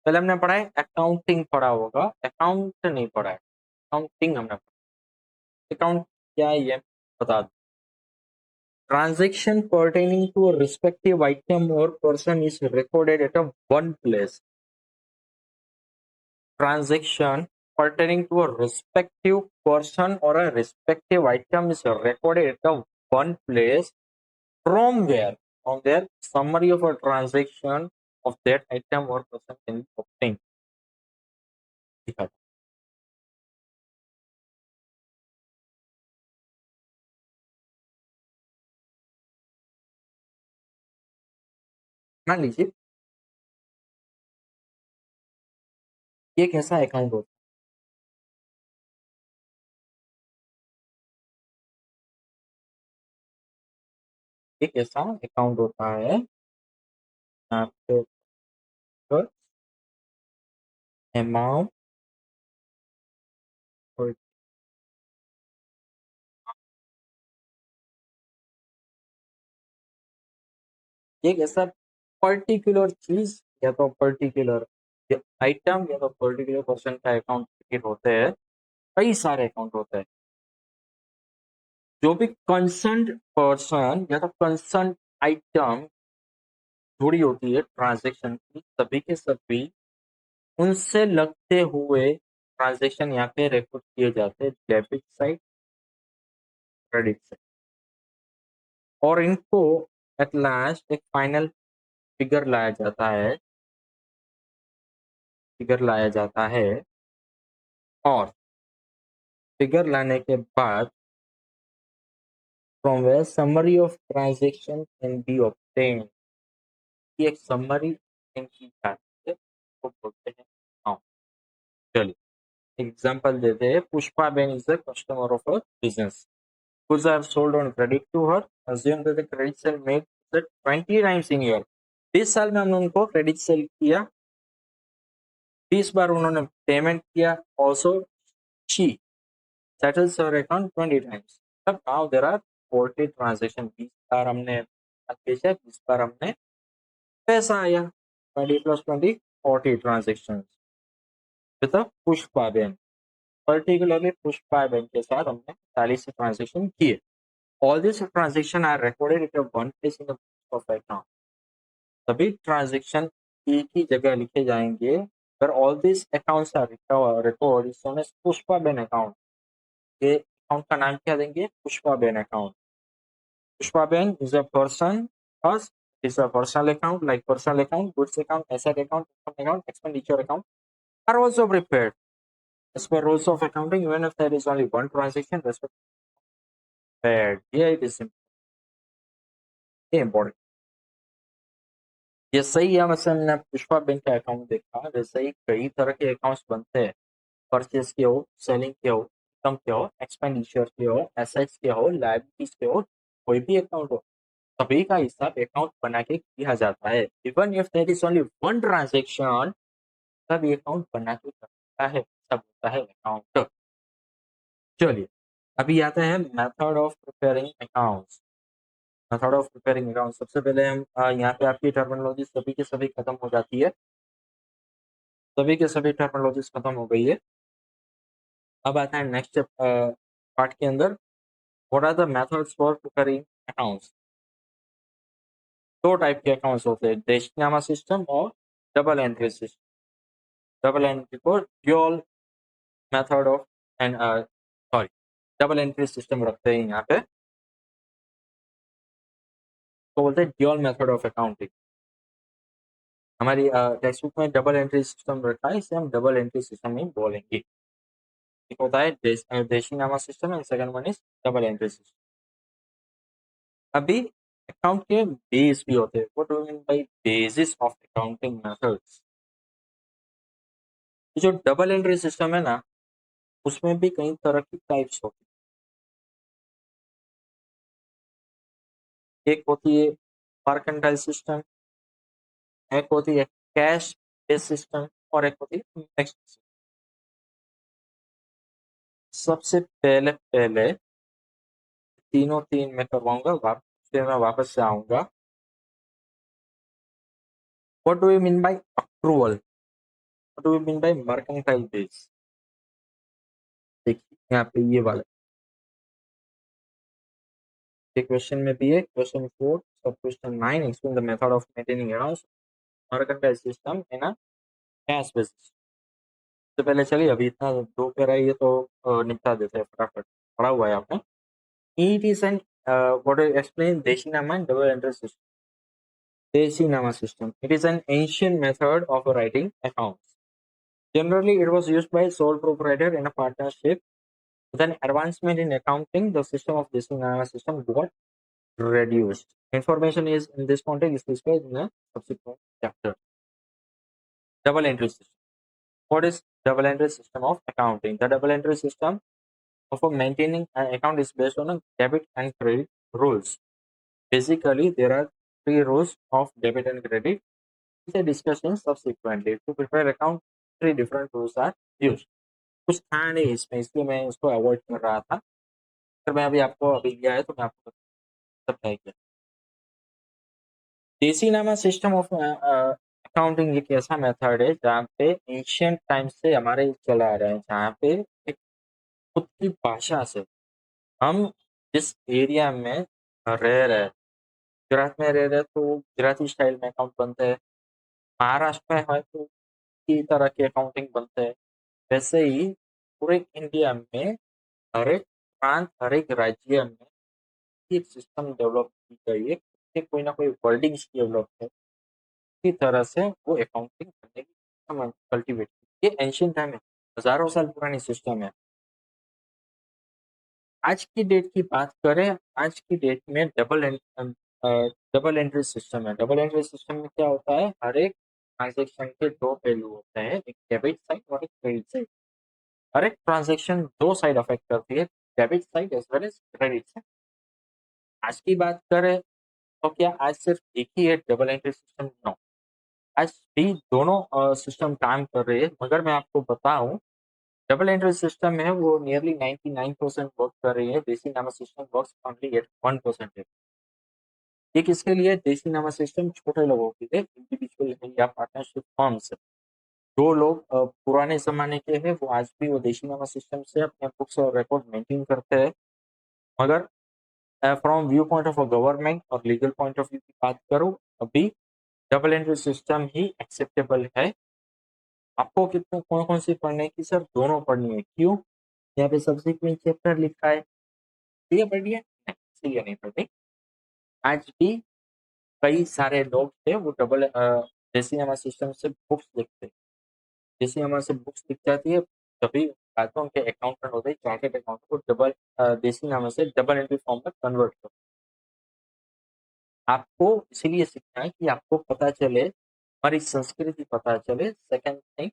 पहले हमने पढ़ा है अकाउंटिंग, पढ़ा होगा, अकाउंट नहीं पढ़ा है, अकाउंटिंग हमने पढ़ा। अकाउंट क्या है ये बता दो। Transaction pertaining to a respective item or person is recorded at a one place. Transaction pertaining to a respective person or a respective item is recorded at a one place, from where, from there summary of a transaction of that item or person can be obtained. ठीक है, मान लीजिए ये कैसा account होता है, ये कैसा अकाउंट होता है आपके अमाउंट और एक ऐसा पर्टिकुलर चीज या तो पर्टिकुलर आइटम या तो पर्टिकुलर पर्सन का अकाउंट होते हैं। कई सारे अकाउंट होते हैं। जो भी कंसर्न पर्सन या तो कंसर्न आइटम जुड़ी होती है ट्रांजेक्शन की, सभी के सभी उनसे लगते हुए ट्रांजेक्शन यहाँ पे रिकॉर्ड किए जाते हैं, डेबिट साइड, क्रेडिट साइड, और इनको एट लास्ट एक फाइनल फिगर लाया जाता है, फिगर लाया जाता है, और फिगर लाने के बाद from where summary of transaction can be obtain, ये एक समरी की जाती है, वो बोलते हैं अकाउंट। चलिए एग्जांपल देते हैं। Pushpa Ben is the customer of a business, goods are sold on credit to her, assume that the credit sale made that 20 times in year, 20 साल में हमने उनको क्रेडिट सेल किया, 20 बार उन्होंने पेमेंट किया, also she settles her account 20 times, तब now there are 40 transaction, 20 बार हमने भेजा, 20 बार हमने पैसा आया, 20 plus 20 40 transactions with a Pushpa Ben, particularly Pushpa Ben के साथ हमने 40 ट्रांजेक्शन किए। All these transactions are recorded at a one place in the book of account. सभी ट्रांजेक्शन एक ही जगह लिखे जाएंगे। पर all these accounts are recorded is known as Pushpa Ben account. ये अकाउंट का नाम क्या देंगे? Pushpa Ben account. Pushpa Ben is a person, first is a personal account, like personal account, goods account, asset account, income account, expenditure account are also prepared as per rules of accounting, even if there is only one transaction. That's prepared. Yeah, it is important. ये सही है। मतलब हमने Pushpa bank का account देखा, जैसे ही कई तरह के अकाउंट्स बनते हैं, परचेज के हो, सेलिंग के हो, इनकम के हो, एक्सपेंडिचर के हो, एसेट्स के हो, लायबिलिटीज के हो, कोई भी अकाउंट हो, सभी का हिसाब अकाउंट बना के किया जाता है। Even if there is only one transaction, तब ये अकाउंट बना के करता है, सब होता है अकाउंट। चलिए अभी आता है method of preparing accounts. Method of preparing account, सबसे पहले हम यहाँ पे आपकी टर्मिनोलॉजी सभी के सभी खत्म हो जाती है, सभी के सभी टर्मिनोलॉजीज खत्म हो गई है। अब आता है नेक्स्ट पार्ट के अंदर, what are the methods for preparing accounts. दो टाइप के अकाउंट्स होते हैं, देशनामा सिस्टम और double entry system. Double entry को dual method of and sorry double entry system रखते हैं यहाँ पे, तो बोलते हैं ड्यूअल मेथड ऑफ अकाउंटिंग। हमारी टेक्स्ट बुक में डबल एंट्री सिस्टम रखा है, इसे हम डबल एंट्री सिस्टम ही बोलेंगे। एक होता है Deshnama system and second one is double entry system. अभी अकाउंट के बेस भी होते हैं। What do mean by basis of accounting methods? जो डबल एंट्री सिस्टम है ना, उसमें भी कई तरह की टाइप्स होती है। एक होती है मर्केंटाइल सिस्टम, एक होती है कैश बेस सिस्टम, और एक होती है नेक्स्ट सिस्टम। सबसे पहले पहले तीनों तीन मैं करवाऊंगा, फिर मैं वापस से आऊंगा। What do you mean bye approval? What do you mean bye mercantile base? देखिए यहाँ पे ये वाला क्वेश्चन में भी है, क्वेश्चन 4 सब question 9 explain the method of maintaining accounts mercantile system in a cash basis. तो पहले चलिए, अभी इतना दो पे रही है तो निपटा देते हैं फटाफट, पढ़ा हुआ है आपने। It is an what explain Deshinama and double entry system. Deshinama system, it is an ancient method of writing accounts. Generally it was used by sole proprietor in a partnership. With an advancement in accounting, the system of Desinama system got reduced. Information is in this context is discussed in a subsequent chapter. Double entry system. What is double entry system of accounting? The double entry system of maintaining an account is based on a debit and credit rules. Basically, there are three rules of debit and credit which are discussed in subsequently. To prepare account, three different rules are used. कुछ था नहीं इसमें, इसलिए मैं उसको avoid कर रहा था। अगर मैं अभी आपको अभी गया है तो मैं आपको सब तय किया। देसीनामा सिस्टम ऑफ अकाउंटिंग एक ऐसा मेथड है जहाँ पे एंशियंट टाइम से हमारे चला आ रहा है, जहाँ पे एक खुद की भाषा से हम जिस एरिया में रह रहे हैं, गुजरात में रह रहे हैं तो गुजराती स्टाइल में अकाउंट बनते हैं, महाराष्ट्र में है तो की तरह के अकाउंटिंग बनते हैं। वैसे ही पूरे इंडिया में हर एक प्रांत, हर एक राज्य में एक सिस्टम डेवलप की गई है, उसके कोई ना कोई वर्डिंग्स डेवलप है, इसी तरह से वो अकाउंटिंग करने की कल्टिवेट की। ये एंशियंट टाइम है, हजारों साल पुरानी सिस्टम है। आज की डेट की बात करें, आज की डेट में डबल एंट्री सिस्टम है। डबल एंट्री सिस्टम में क्या होता है, हर एक ट्रांजेक्शन के दो पहलू होते हैं, एक डेबिट साइड और एक क्रेडिट साइड। हर एक ट्रांजेक्शन दो साइड अफेक्ट करती है, debit side as well as credit side. आज की बात करें तो क्या आज सिर्फ एक ही है डबल एंट्री सिस्टम? नो, आज भी दोनों सिस्टम काम कर रही है, मगर मैं आपको बताऊं डबल एंट्री सिस्टम है वो नियरली 99% वर्क कर रही है। देसी नामा सिस्टम वर्क्स ओनली एट 1%। ये किसके लिए? देसी नामा सिस्टम छोटे लोगों के लिए, इंडिविजुअल या पार्टनरशिप फर्म्स। जो लोग पुराने जमाने के हैं वो आज भी वो देसी नामा सिस्टम से अपने बुक्स और रिकॉर्ड मेंटेन करते हैं। मगर from view point of government और लीगल पॉइंट ऑफ व्यू की बात करूँ, अभी डबल एंट्री सिस्टम ही एक्सेप्टेबल है। आपको कितने कौन कौन सी पढ़ने की? सर दोनों पढ़नी है। क्यों? यहाँ पे सब्सिक्वेंट चैप्टर लिखा है, ये पढ़िए नहीं, इसलिए नहीं पढ़ी। आज भी कई सारे लोग थे वो डबल जैसे हमारे सिस्टम से बुक्स लिखते, जैसे हमारे से बुक्स लिख जाती है तभी बातों के अकाउंटेंट होते हैं, चार्टेड अकाउंट को डबल देसी नाम से डबल एंट्री फॉर्म में कन्वर्ट करो। आपको इसीलिए सीखना है कि आपको पता चले, हमारी संस्कृति पता चले। सेकंड थिंग,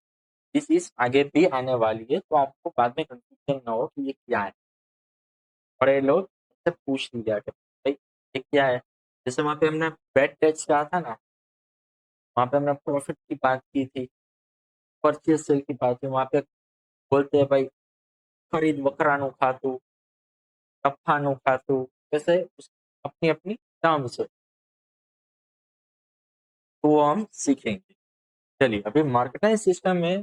दिस इज आगे भी आने वाली है तो आपको बाद में कंफ्यूजन ना हो कि ये क्या है। बड़े लोग से पूछ लिया कि भाई ये क्या है। जैसे वहां पे हमने बेड टैक्स कहा था ना, वहां पे हमने प्रॉफिट की बात की थी, परचेज सेल की बात की। वहां पे बोलते हैं भाई खरीद वकरानु खातू, नफानु खातू, वैसे अपनी अपनी टर्म्स है, तो वो हम सीखेंगे। चलिए, अभी मार्केटाइज सिस्टम में,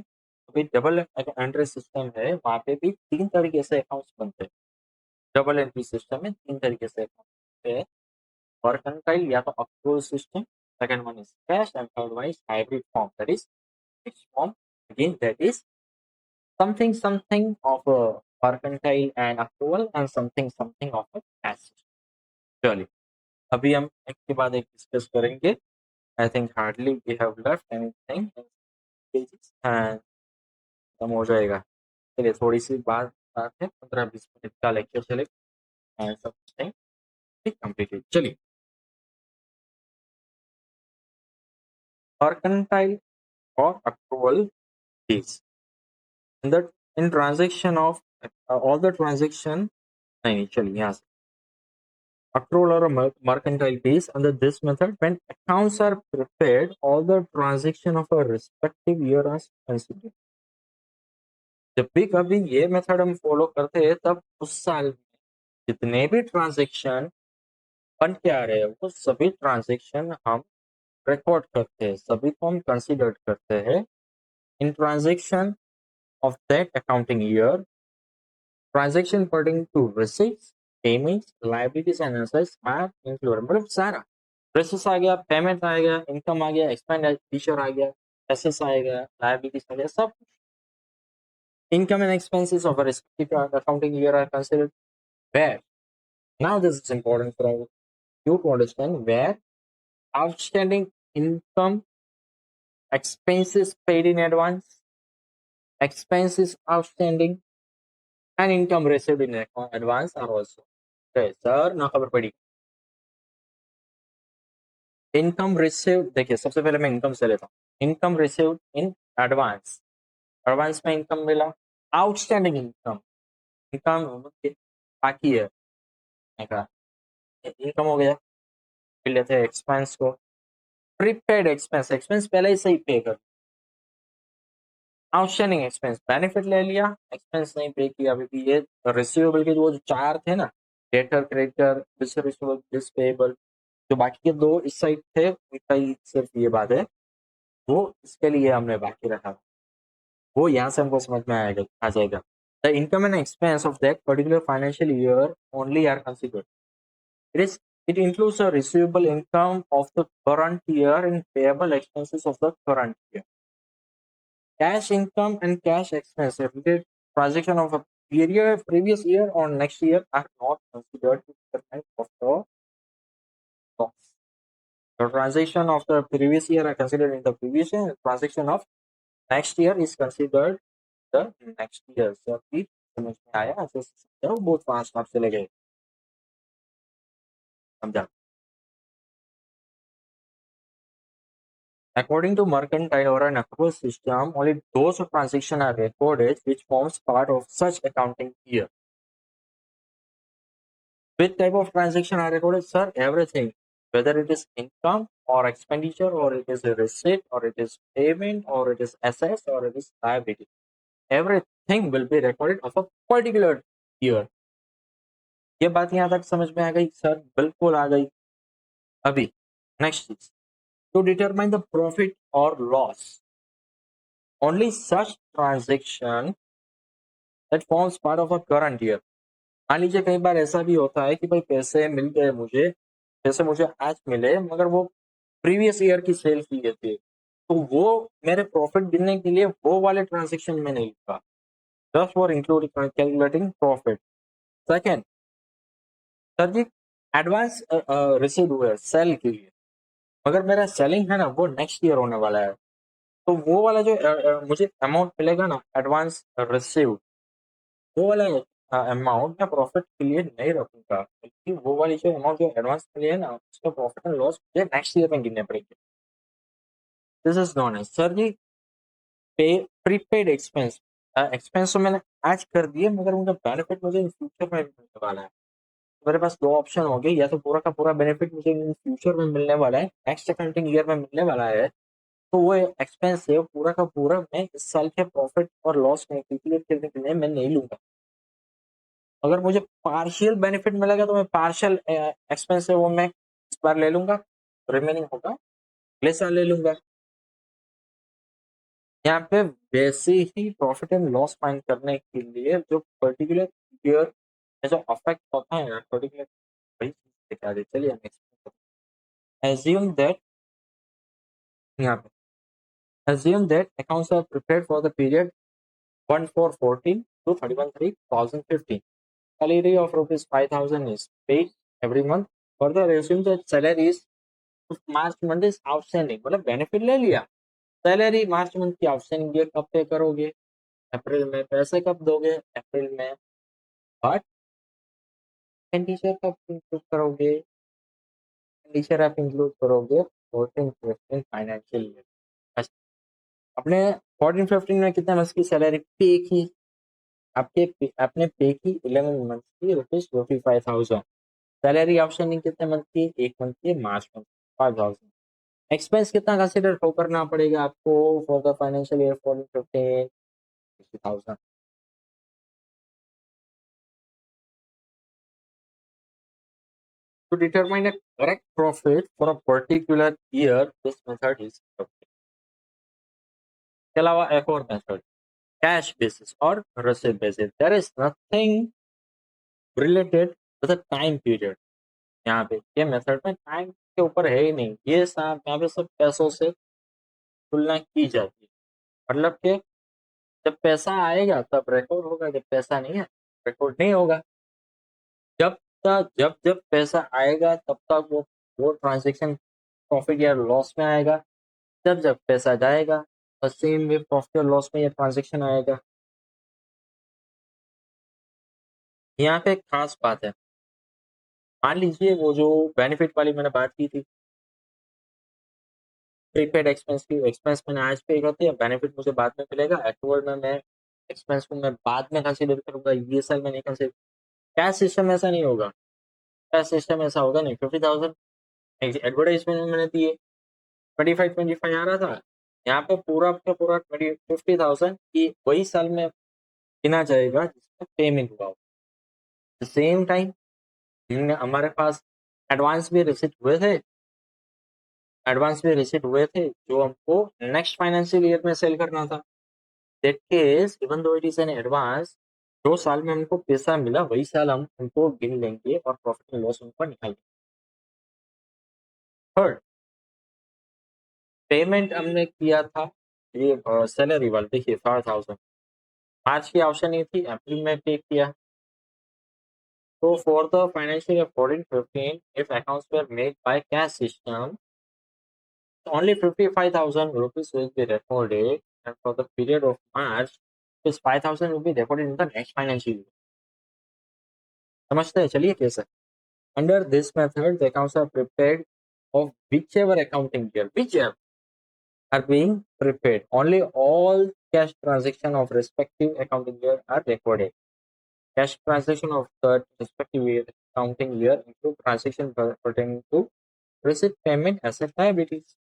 अभी डबल एंट्री सिस्टम है, वहां पे भी तीन तरीके से अकाउंट्स बनते हैं। डबल एंट्री सिस्टम में तीन तरीके से अकाउंट बनते हैं। mercantile या तो accrual system, second one is cash, and third one is hybrid form. That is which form? Again, that is something of a mercantile and accrual and something of a cash system. चलिए, अभी हम एक के बाद एक discuss करेंगे। I think hardly we have left anything and खत्म हो जाएगा। चलिए, थोड़ी सी बात बात है, 15-20 मिनट का लेक्चर चलेगा एंड समथिंग कंप्लीटेड। चलिए, mercantile or accrual fees in the in transaction of all the transaction, नहीं चलिए यहाँ से accrual or a mercantile fees under this method when accounts are prepared all the transaction of a respective year are considered। जब भी कभी ये method हम follow करते हैं तब उस साल में जितने भी ट्रांजेक्शन बन के आ रहे हैं वो सभी ट्रांजेक्शन हम रिकॉर्ड करते हैं, सभी को हम कंसिडर करते हैं in transaction of that accounting year. Transaction pertaining to receipts, payments, liabilities and assets are included। मतलब सारा receipts आ गया, पेमेंट आ गया, इनकम आ गया, एक्सपेंडिचर आ गया, एसेट्स आ गया, लायबिलिटीज आ गया, सब income and expenses of a respective accounting year are considered where, now this is important for you to understand, where outstanding income, expenses paid in advance, expenses outstanding and income received in advance are also। Okay, sir, ना खबर पड़ी। Income receive, देखिए सबसे पहले मैं income से लेता हूँ। Income receive in advance, advance में इनकम मिला। आउटस्टैंडिंग इनकम, इनकम बाकी है, इनकम हो गया। फिर लेते हैं एक्सपेंस को, प्रीपेड एक्सपेंस, एक्सपेंस पहले ही सही पे कर। आउटस्टैंडिंग एक्सपेंस, बेनिफिट ले लिया, एक्सपेंस नहीं पे किया, अभी भी ये रिसीवेबल के वो जो चार थे ना, debtor creditor receivable this payable, जो बाकी के दो इस साइड थे उनका ही सिर्फ ये बात है, वो इसके लिए हमने बाकी रखा, वो यहाँ से हमको समझ में आएगा, आ जाएगा। The income and expense of that particular financial year only are considered, it is, it includes the receivable income of the current year and payable expenses of the current year. Cash income and cash expense related transaction of a period previous year or next year are not considered in the type of the loss. The transaction of the previous year are considered in the previous year. The transaction of next year is considered the next year. So please समझ में आया, अच्छे से समझाओ, बहुत fast आप चले गए, समझा। According to mercantile or an accrual system, only those transactions are recorded which forms part of such accounting year. Which type of transaction are recorded, sir? Everything, whether it is income or expenditure, or it is a receipt, or it is payment, or it is assets, or it is liability. Everything will be recorded of a particular year. ये बात यहाँ तक समझ में आ गई sir? बिल्कुल आ गई। अभी नेक्स्ट चीज, टू डिटरमाइन द प्रॉफिट और loss, only such transaction that forms part of a current year. मान लीजिए कई बार ऐसा भी होता है कि भाई पैसे मिल गए मुझे, पैसे मुझे आज मिले, मगर वो प्रीवियस ईयर की सेल की गई थी, तो वो मेरे प्रॉफिट गिनने के लिए वो वाले ट्रांजेक्शन में नहीं लिखा, just for including calculating profit. Second, sir ji advance receive हुए सेल के लिए, मगर मेरा सेलिंग है ना वो नेक्स्ट ईयर होने वाला है, तो वो वाला जो मुझे अमाउंट मिलेगा ना एडवांस रिसीव, वो वाला अमाउंट मैं प्रॉफिट के लिए नहीं रखूंगा, क्योंकि वो वाली जो अमाउंट जो एडवांस के लिए है ना, उसका प्रॉफिट एंड लॉस मुझे नेक्स्ट ईयर में गिनने पड़ेगी। This is known as, sir ji पे प्रीपेड एक्सपेंस, एक्सपेंस तो मैंने आज कर दिए, मगर उनका बेनिफिट मुझे इन फ्यूचर में मिलने वाला है। मेरे पास दो ऑप्शन हो गए, या तो पूरा का पूरा बेनिफिट मुझे इन फ्यूचर में मिलने वाला है, नेक्स्ट अकाउंटिंग ईयर में मिलने वाला है, तो वो एक्सपेंस है पूरा का पूरा मैं इस साल के प्रॉफिट और लॉस को कैलकुलेट करने के लिए मैं नहीं लूंगा। अगर मुझे पार्शियल बेनिफिट मिलेगा तो मैं पार्शियल एक्सपेंस है वो मैं इस बार ले लूंगा, रिमेनिंग होगा अगले साल ले लूंगा। यहाँ पे वैसे ही प्रॉफिट एंड लॉस फाइंड करने के लिए जो पर्टिकुलर ईयर में जो अफेक्ट होता है ना पर्टिकुलर, वही चीज दिखा दे। चलिए नेक्स्ट, एज्यूम दैट, यहाँ पे assume that accounts are prepared for the period 1/4/14 to 31/3/2015. Salary of rupees 5,000 is paid every month. Further, assume that salary is March month is outstanding, मतलब बेनिफिट ले लिया, सैलरी मार्च मंथ की outstanding ये कब पे करोगे? अप्रैल में। पैसे कब दोगे? अप्रैल में। बट एक्सपेंडिचर कब इंक्लूड करोगे? एक्सपेंडिचर आप इंक्लूड करोगे 14-15 फाइनेंशियल ईयर। अपने 14-15 में कितने मंथ की सैलरी पे की? आपने पे की 11 मंथ की ₹45,000। सैलरी आउटस्टैंडिंग कितने मंथ की? एक मंथ की, मार्च मंथ 5,000। एक्सपेंस कितना कंसिडर करना पड़ेगा आपको for the financial year 14-15? 60,000। To determine a correct profit for a particular year, this method is adopted. इसके अलावा एक और मेथड, कैश बेसिस और रसीद बेसिस। There is nothing related with the time period. यहाँ पे ये मेथड में टाइम के ऊपर है ही नहीं, ये सब यहाँ पे सब पैसों से तुलना की जाती है। मतलब कि जब पैसा आएगा तब रिकॉर्ड होगा, जब पैसा नहीं है रिकॉर्ड नहीं होगा। जब तक जब जब पैसा आएगा तब तक वो ट्रांजेक्शन प्रॉफिट या लॉस में आएगा, जब जब पैसा जाएगा और सेम वे प्रॉफिट और लॉस में ये ट्रांजेक्शन आएगा। यहाँ पे एक खास बात है, मान लीजिए वो जो बेनिफिट वाली मैंने बात की थी, प्रीपेड एक्सपेंस की एक्सपेंस मैंने आज पे करती है, बेनिफिट मुझे बाद में मिलेगा, एक्टुअल में मैं एक्सपेंस को मैं बाद में कंसीडर करूंगा, ये साल में नहीं कंसीडर। कैश सिस्टम ऐसा नहीं होगा, कैश सिस्टम ऐसा होगा नहीं। 50,000 एडवर्टाइजमेंट में मैंने दिए, 25 आ रहा था, यहाँ पे पूरा का पूरा 50,000 की वही साल में गिना जाएगा जिसका पेमेंट हुआ। सेम टाइम हमारे पास एडवांस भी रिसीट हुए थे, जो हमको नेक्स्ट फाइनेंशियल ईयर में सेल करना था। That case even though it is an advance, जो साल में हमको पैसा मिला वही साल हम उनको गिन लेंगे और प्रॉफिट एंड लॉस उनको निकालेंगे। थर्ड, पेमेंट हमने किया था ये सैलरी वाले, देखिए 5,000 मार्च की ऑप्शन नहीं थी, अप्रैल में पे किया। तो for the financial year 14-15 if accounts were made by cash system, only 55,000 rupees will be recorded, and for the period of March, this 5,000 will be recorded in the next financial year. समझते हैं, चलिए कैसे। Under this method, the accounts are prepared of whichever accounting year, whichever are being prepared. Only all cash transaction of respective accounting year are recorded. Cash transaction of the respective year, accounting year include transaction pertaining to receipt, payment, asset, liabilities.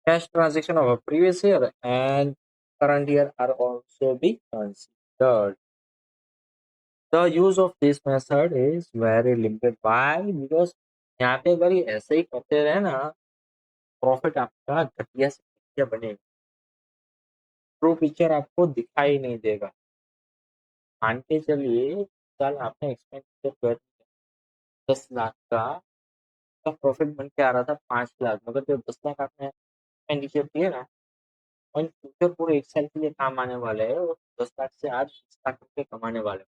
Cash transaction of a previous year and current year are also be considered. The use of this method is very limited. Why? Because यहाँ पे अगर ये ऐसे ही करते रहे ना, profit आपका घटिया से घटिया बनेगा, ट्रू पिक्चर आपको दिखाई नहीं देगा। मान के चलिए कल आपने एक्सपेंडिचर कर 10 लाख का प्रॉफिट बन के आ रहा था 5 लाख, मगर जो 10 लाख आपने एक्सपेंडिचर किए ना, और फ्यूचर पूरे एक साल के लिए काम आने वाले हैं, और 10 लाख से आज 20 लाख रुपये कमाने वाले हैं।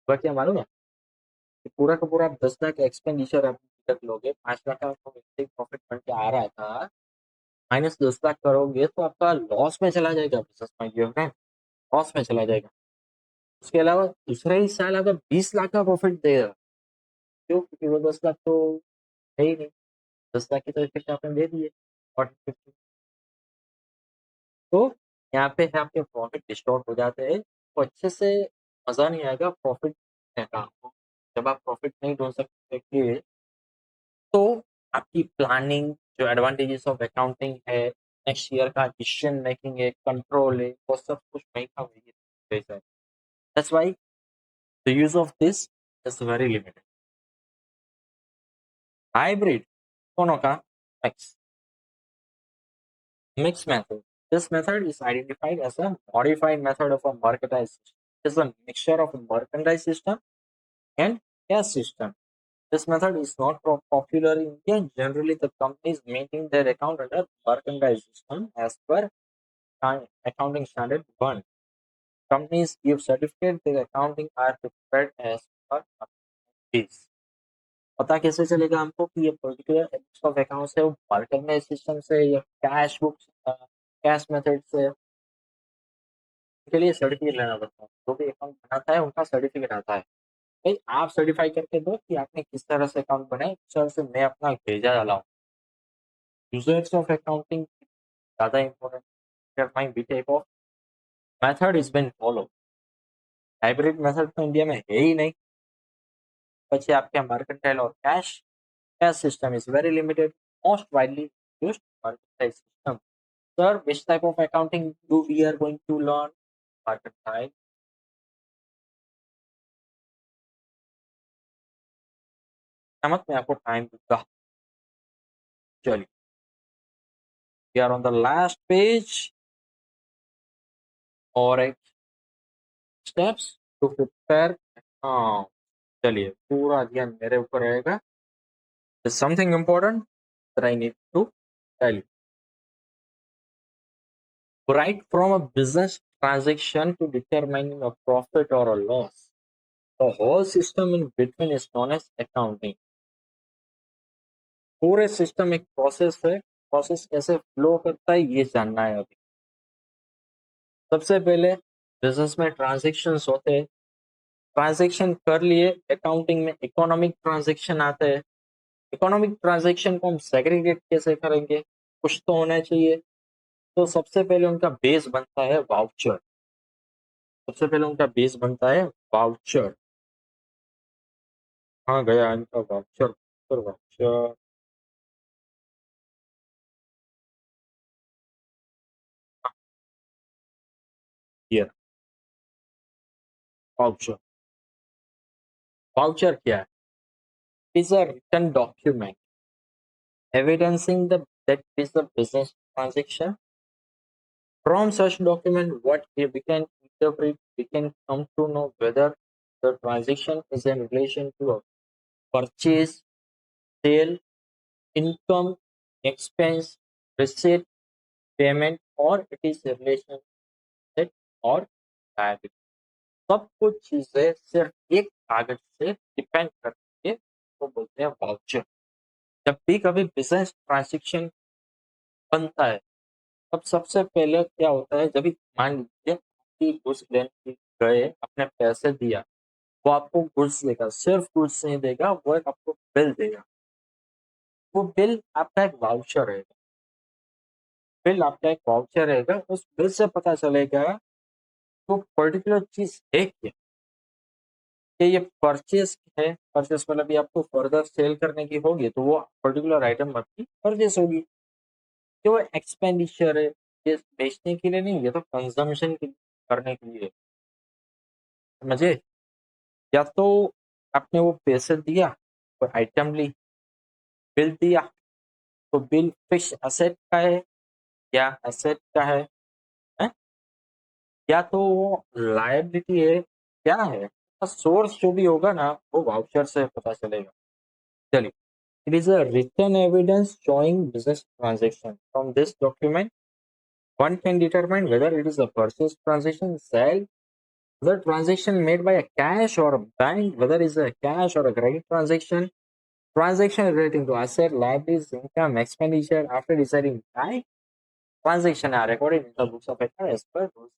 वह क्या मालूम है कि पूरा का पूरा आप 10 लाख एक्सपेंडिचर आप तक लोगे, 5 लाख का आपको प्रॉफिट बन के आ रहा था, माइनस 10 लाख करोगे तो आपका लॉस में चला जाएगा, बिजनेस में लॉस में चला जाएगा। उसके अलावा दूसरे ही साल अगर 20 लाख का प्रॉफिट देगा, क्यों? क्योंकि वो 10 लाख तो है ही नहीं, 10 लाख की तो इफेक्ट आपने दे दिए। और तो यहाँ पे है आपके प्रॉफिट डिस्टॉर्ट हो जाते हैं, तो अच्छे से मजा नहीं आएगा प्रॉफिट का। जब आप प्रॉफिट नहीं ढूंढ सकते तो आपकी प्लानिंग, जो एडवांटेजेस ऑफ अकाउंटिंग है, नेक्स्ट ईयर का डिसीजन मेकिंग है, कंट्रोल है, वो सब कुछ वही का वही है। That's why the use of this is very limited. Hybrid दोनों का mix method. This method is identified as a modified method of a mercantile system. It is a mixture of a mercantile system and cash system. This method is not popular in India. Generally, the companies maintain their account under mercantile system as per accounting standard 1. Companies give certificate their accounting are prepared as per this. पता कैसे चलेगा हमको कि ये particular books of accounts है वो mercantile system से या कैश बुक्स, कैश मेथड से? के लिए सर्टिफिकेट लेना पड़ता है, जो भी अकाउंट बनाता है उनका सर्टिफिकेट आता है। भाई आप सर्टिफाई करके दो कि आपने किस तरह से अकाउंट बनाए, उस तरह से मैं अपना भेजा डाला हूँ। यूजर्स ऑफ अकाउंटिंग ज़्यादा important mind be type of method is been follow. Hybrid method तो इंडिया में है ही नहीं। પછી आपके मर्केंटाइल और cash cash system is very limited, most widely used mercantile system. Sir which type of accounting do we are going to learn? Mercantile। समझ में आपको टाइम दूंगा। चलिए, we are on the last page और एक steps to prepare। हाँ, चलिए पूरा ध्यान मेरे ऊपर रहेगा। There's something important that I need to tell you. Right from a business transaction to determining a profit or a loss, the whole system in between is known as accounting. पूरे system एक process है, process कैसे flow करता है ये जानना है अभी। सबसे पहले बिजनेस में ट्रांजेक्शन्स होते हैं, ट्रांजेक्शन कर लिए, अकाउंटिंग में इकोनॉमिक ट्रांजेक्शन आते हैं। इकोनॉमिक ट्रांजैक्शन को हम सेग्रीगेट कैसे करेंगे, कुछ तो होना चाहिए। तो सबसे पहले उनका बेस बनता है वाउचर। सबसे पहले उनका बेस बनता है वाउचर। हाँ गया इनका वाउचर, वाउचर ये वाउचर। वाउचर क्या है? Is a written document evidencing that is the business transaction. From such document, what we can interpret, we can come to know whether the transaction is in relation to a purchase, sale, income, expense, receipt, payment, or it is a relation asset or liability. सब कुछ चीजें सिर्फ एक कागज से depend करती है, तो बोलते हैं वाउचर। जब भी कभी बिजनेस ट्रांजेक्शन बनता है, अब सबसे पहले क्या होता है, जब भी मान लीजिए कि घूस लेने गए, आपने पैसे दिया, वो आपको घूस देगा, सिर्फ घूस नहीं देगा, वो एक आपको बिल देगा। वो बिल आपका एक वाउचर रहेगा। बिल आपका एक वाउचर रहेगा, उस बिल से पता चलेगा वो पर्टिकुलर चीज है क्या, कि ये परचेस है। परचेस मतलब ये आपको फर्दर सेल करने की होगी, तो वो पर्टिकुलर आइटम आपकी परचेस होगी। कि वो एक्सपेंडिचर है, ये बेचने के लिए नहीं, ये तो कंजम्पशन करने के लिए। समझे? या तो आपने वो पैसे दिया, कोई आइटम ली, बिल दिया, तो बिल फिक्स एसेट का है या एसेट का है? या तो वो लायबिलिटी है, क्या है? सोर्स जो भी होगा ना, वो वाउचर से पता चलेगा। चलिए, it is a written evidence showing business transaction. From this document one can determine whether it is a purchase transaction, sale, whether transaction made by a cash or a bank, whether it is a cash or a credit transaction, transaction relating to asset, liabilities, income, expenditure. After deciding type, transaction are recorded in the books of account as per those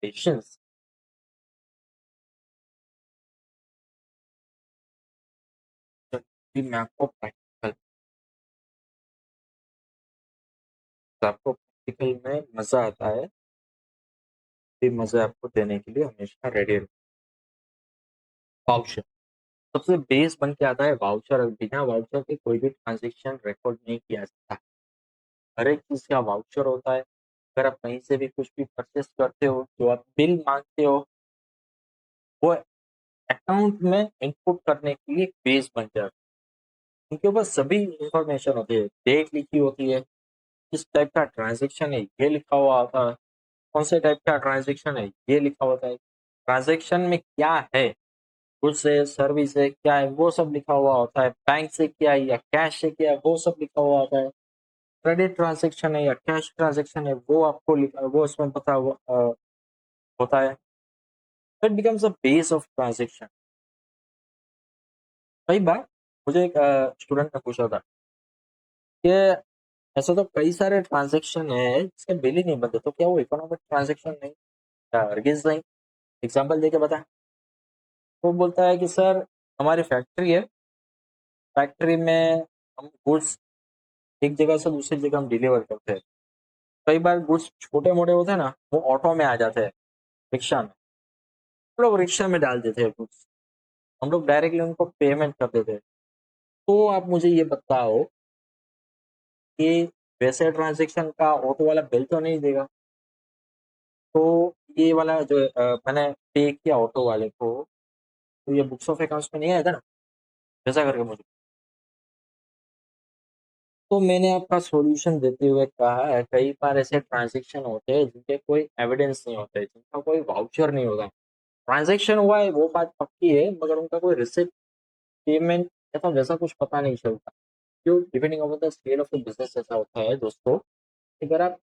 conditions. मैं आपको practical में मजा आता है, ये मजा आपको देने के लिए हमेशा रेडी। वाउचर सबसे बेस बन के आता है। वाउचर, बिना वाउचर के कोई भी ट्रांजेक्शन रिकॉर्ड नहीं किया जाता। हर एक चीज का वाउचर होता है। अगर आप कहीं से भी कुछ भी परचेस करते हो, जो आप बिल मांगते हो, वो अकाउंट में इनपुट करने के लिए बेस बन जाता है। उनके ऊपर सभी इंफॉर्मेशन होती है, डेट लिखी होती है, किस टाइप का ट्रांजेक्शन है ये लिखा हुआ होता है, कौन से टाइप का ट्रांजेक्शन है ये लिखा होता है, ट्रांजेक्शन में क्या है, गुड्स है, सर्विस है, क्या है, वो सब लिखा हुआ होता है, बैंक से क्या है या कैश से क्या है, वो सब लिखा हुआ होता है, क्रेडिट ट्रांजेक्शन है या कैश ट्रांजेक्शन है, वो आपको लिखा, वो उसमें पता होता है। It becomes a base of transaction. कई बार मुझे एक स्टूडेंट ने पूछा था कि ऐसा तो कई सारे ट्रांजेक्शन है जिसके बिल ही नहीं बनते, तो क्या वो इकोनॉमिक ट्रांजेक्शन नहीं? हरगिज नहीं। एग्जाम्पल देके बता। वो बोलता है कि सर, हमारी फैक्ट्री है, फैक्ट्री में हम गुड्स एक जगह से दूसरी जगह हम डिलीवर करते हैं। कई बार गुड्स छोटे मोटे होते हैं ना, वो ऑटो में आ जाते हैं, रिक्शा में। हम लोग रिक्शा में डाल देते हैं गुड्स, हम लोग डायरेक्टली उनको पेमेंट कर देते हैं। तो आप मुझे ये बताओ कि वैसे ट्रांजेक्शन का ऑटो वाला बिल तो नहीं देगा, तो ये वाला जो मैंने पे किया ऑटो वाले को, तो ये बुक्स ऑफ अकाउंट्स में नहीं आएगा ना, जैसा करके मुझे। तो मैंने आपका सॉल्यूशन देते हुए कहा है, कई बार ऐसे ट्रांजेक्शन होते हैं जिनके कोई एविडेंस नहीं होते, जिनका कोई वाउचर नहीं होता। ट्रांजेक्शन हुआ है वो बात पक्की है, मगर उनका कोई रिसिप्ट, पेमेंट या तो वैसा कुछ पता नहीं चलता। क्यों? Depending on the scale of the business ऐसा होता है दोस्तों। अगर आप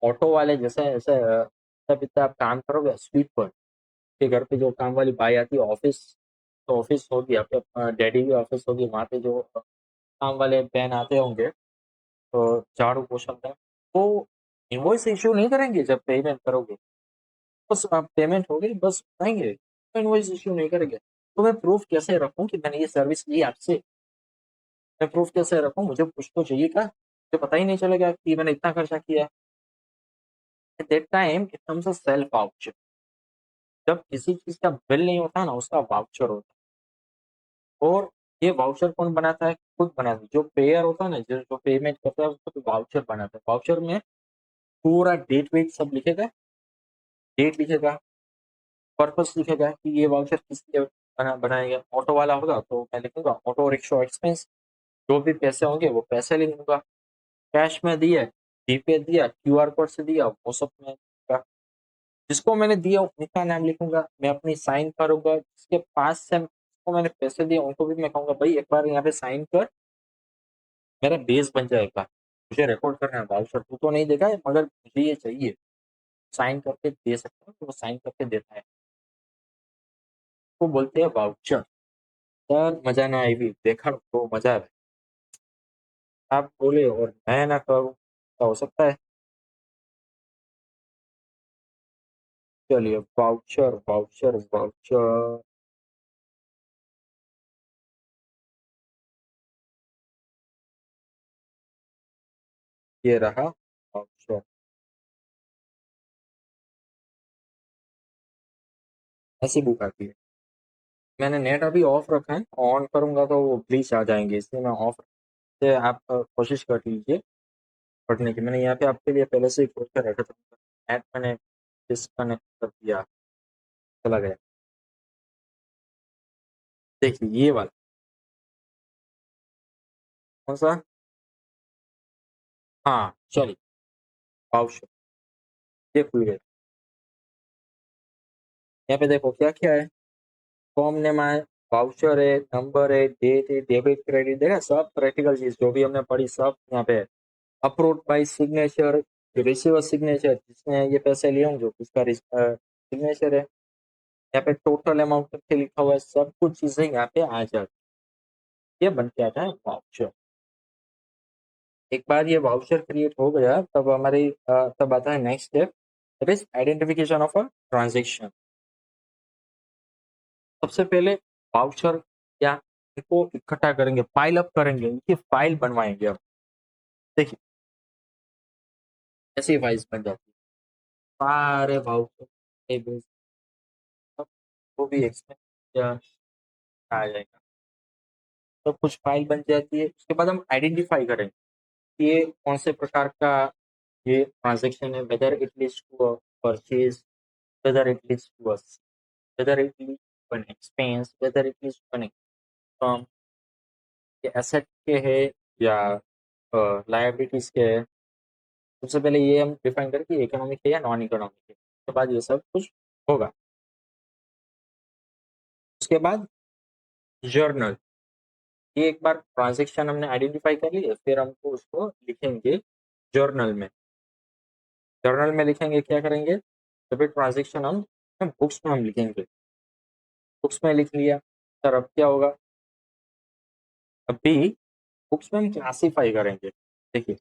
ऑटो वाले जैसे ऐसे तब इतना आप काम करोगे स्वीपर के घर पे, जो काम वाली बाई आती है, ऑफिस, तो ऑफिस होगी आपके, डैडी की ऑफिस होगी, वहाँ पे जो काम वाले बहन आते होंगे, तो झाड़ू पोछा का, वो इनवॉइस इशू नहीं करेंगे जब पेमेंट करोगे। बस आप पेमेंट हो गई, बस आएंगे, तो इनवॉइस इशू नहीं करेंगे। तो मैं प्रूफ कैसे रखूं कि मैंने ये सर्विस ली आपसे? मैं प्रूफ कैसे रखूं? मुझे कुछ तो चाहिए क्या? मुझे पता ही नहीं चलेगा कि मैंने इतना खर्चा किया है। At that time it comes a self voucher. जब किसी चीज का बिल नहीं होता ना, उसका वाउचर होता है। और ये वाउचर कौन बनाता है? खुद बनाता है। जो पेयर होता है ना, जो पेमेंट करता है, उसको तो वाउचर बनाता है। वाउचर में पूरा डेट वेट सब लिखेगा, डेट लिखेगा, पर्पस लिखेगा कि ये वाउचर किस लिए बनाएगा। ऑटो वाला होगा तो मैं लिखूंगा ऑटो रिक्शा एक्सपेंस। जो भी पैसे होंगे वो पैसे लिख दूंगा। कैश में दिया, जीपे दिया, क्यूआर कोड से दिया, वो सब में लिखूंगा। जिसको मैंने दिया उनका नाम लिखूंगा, मैं अपनी साइन करूंगा। जिसके पास से जिसको मैंने पैसे दिए उनको भी मैं कहूंगा भाई एक बार यहाँ पे साइन कर, मेरा बेस बन जाएगा। मुझे रिकॉर्ड करना है वाउचर, तू तो नहीं देगा है, मगर मुझे ये चाहिए। साइन करके दे सकता हूँ तो वो साइन करके देता है। वो बोलते हैं वाउचर। सर मजा ना आई भी देखा तो मजा है। आप बोले और मैं ना करूँ तो हो सकता है। चलिए वाउचर वाउचर वाउचर, ये रहा वाउचर। ऐसी बुक आती है। मैंने नेट अभी ऑफ रखा है, ऑन करूंगा तो वो ग्लिच आ जाएंगे, इसलिए मैं ऑफ से आप कोशिश कर लीजिए पढ़ने की। मैंने यहाँ पे आपके लिए पहले से ही खोल कर रखा था। नेट मैंने डिस्कनेक्ट कर दिया, चला गया। देखिए ये वाला कौन सा? हाँ चलिए, वाउचर ये खुल गया। यहाँ पे देखो क्या क्या है। फॉर्म नेम है, वाउचर है, नंबर है, डेट है, डेबिट क्रेडिट, देखा सब प्रैक्टिकल चीज जो भी हमने पढ़ी सब यहाँ पे है। Approved by signature, receiver signature, जिसने ये पैसे लिए होंगे उसका सिग्नेचर है। यहाँ पे टोटल अमाउंट करके लिखा हुआ है, सब कुछ चीजें यहाँ पे आ जाती है। ये बन के आता है वाउचर। एक बार ये वाउचर क्रिएट हो गया तब हमारी तब आता है next step, that is identification of a transaction. सबसे पहले वाउचर या इनको इकट्ठा करेंगे, फाइल अप करेंगे, इनकी फाइल बनवाएंगे हम। देखिए ऐसी फाइल्स बन जाती है, सारे वाउचर वो भी एक्सपेंस आ जाएगा। तो कुछ फाइल बन जाती है, उसके बाद हम आइडेंटिफाई करेंगे कि ये कौन से प्रकार का ये ट्रांजेक्शन है, whether it leads to a purchase, whether it leads to a, whether it leads to an expense, whether it leads to an income, ये एसेट के है या लायबिलिटीज के है। सबसे पहले ये हम डिफाइन करें कि इकोनॉमिक है या नॉन इकोनॉमिक है, उसके बाद ये सब कुछ होगा। उसके बाद जर्नल, ये एक बार ट्रांजेक्शन हमने आइडेंटिफाई कर लिया, फिर हमको उसको लिखेंगे जर्नल में। जर्नल में लिखेंगे क्या करेंगे, तो फिर ट्रांजेक्शन हम बुक्स में हम लिखेंगे। बुक्स में लिख लिया, सर अब क्या होगा? अभी बुक्स में हम क्लासीफाई करेंगे। देखिए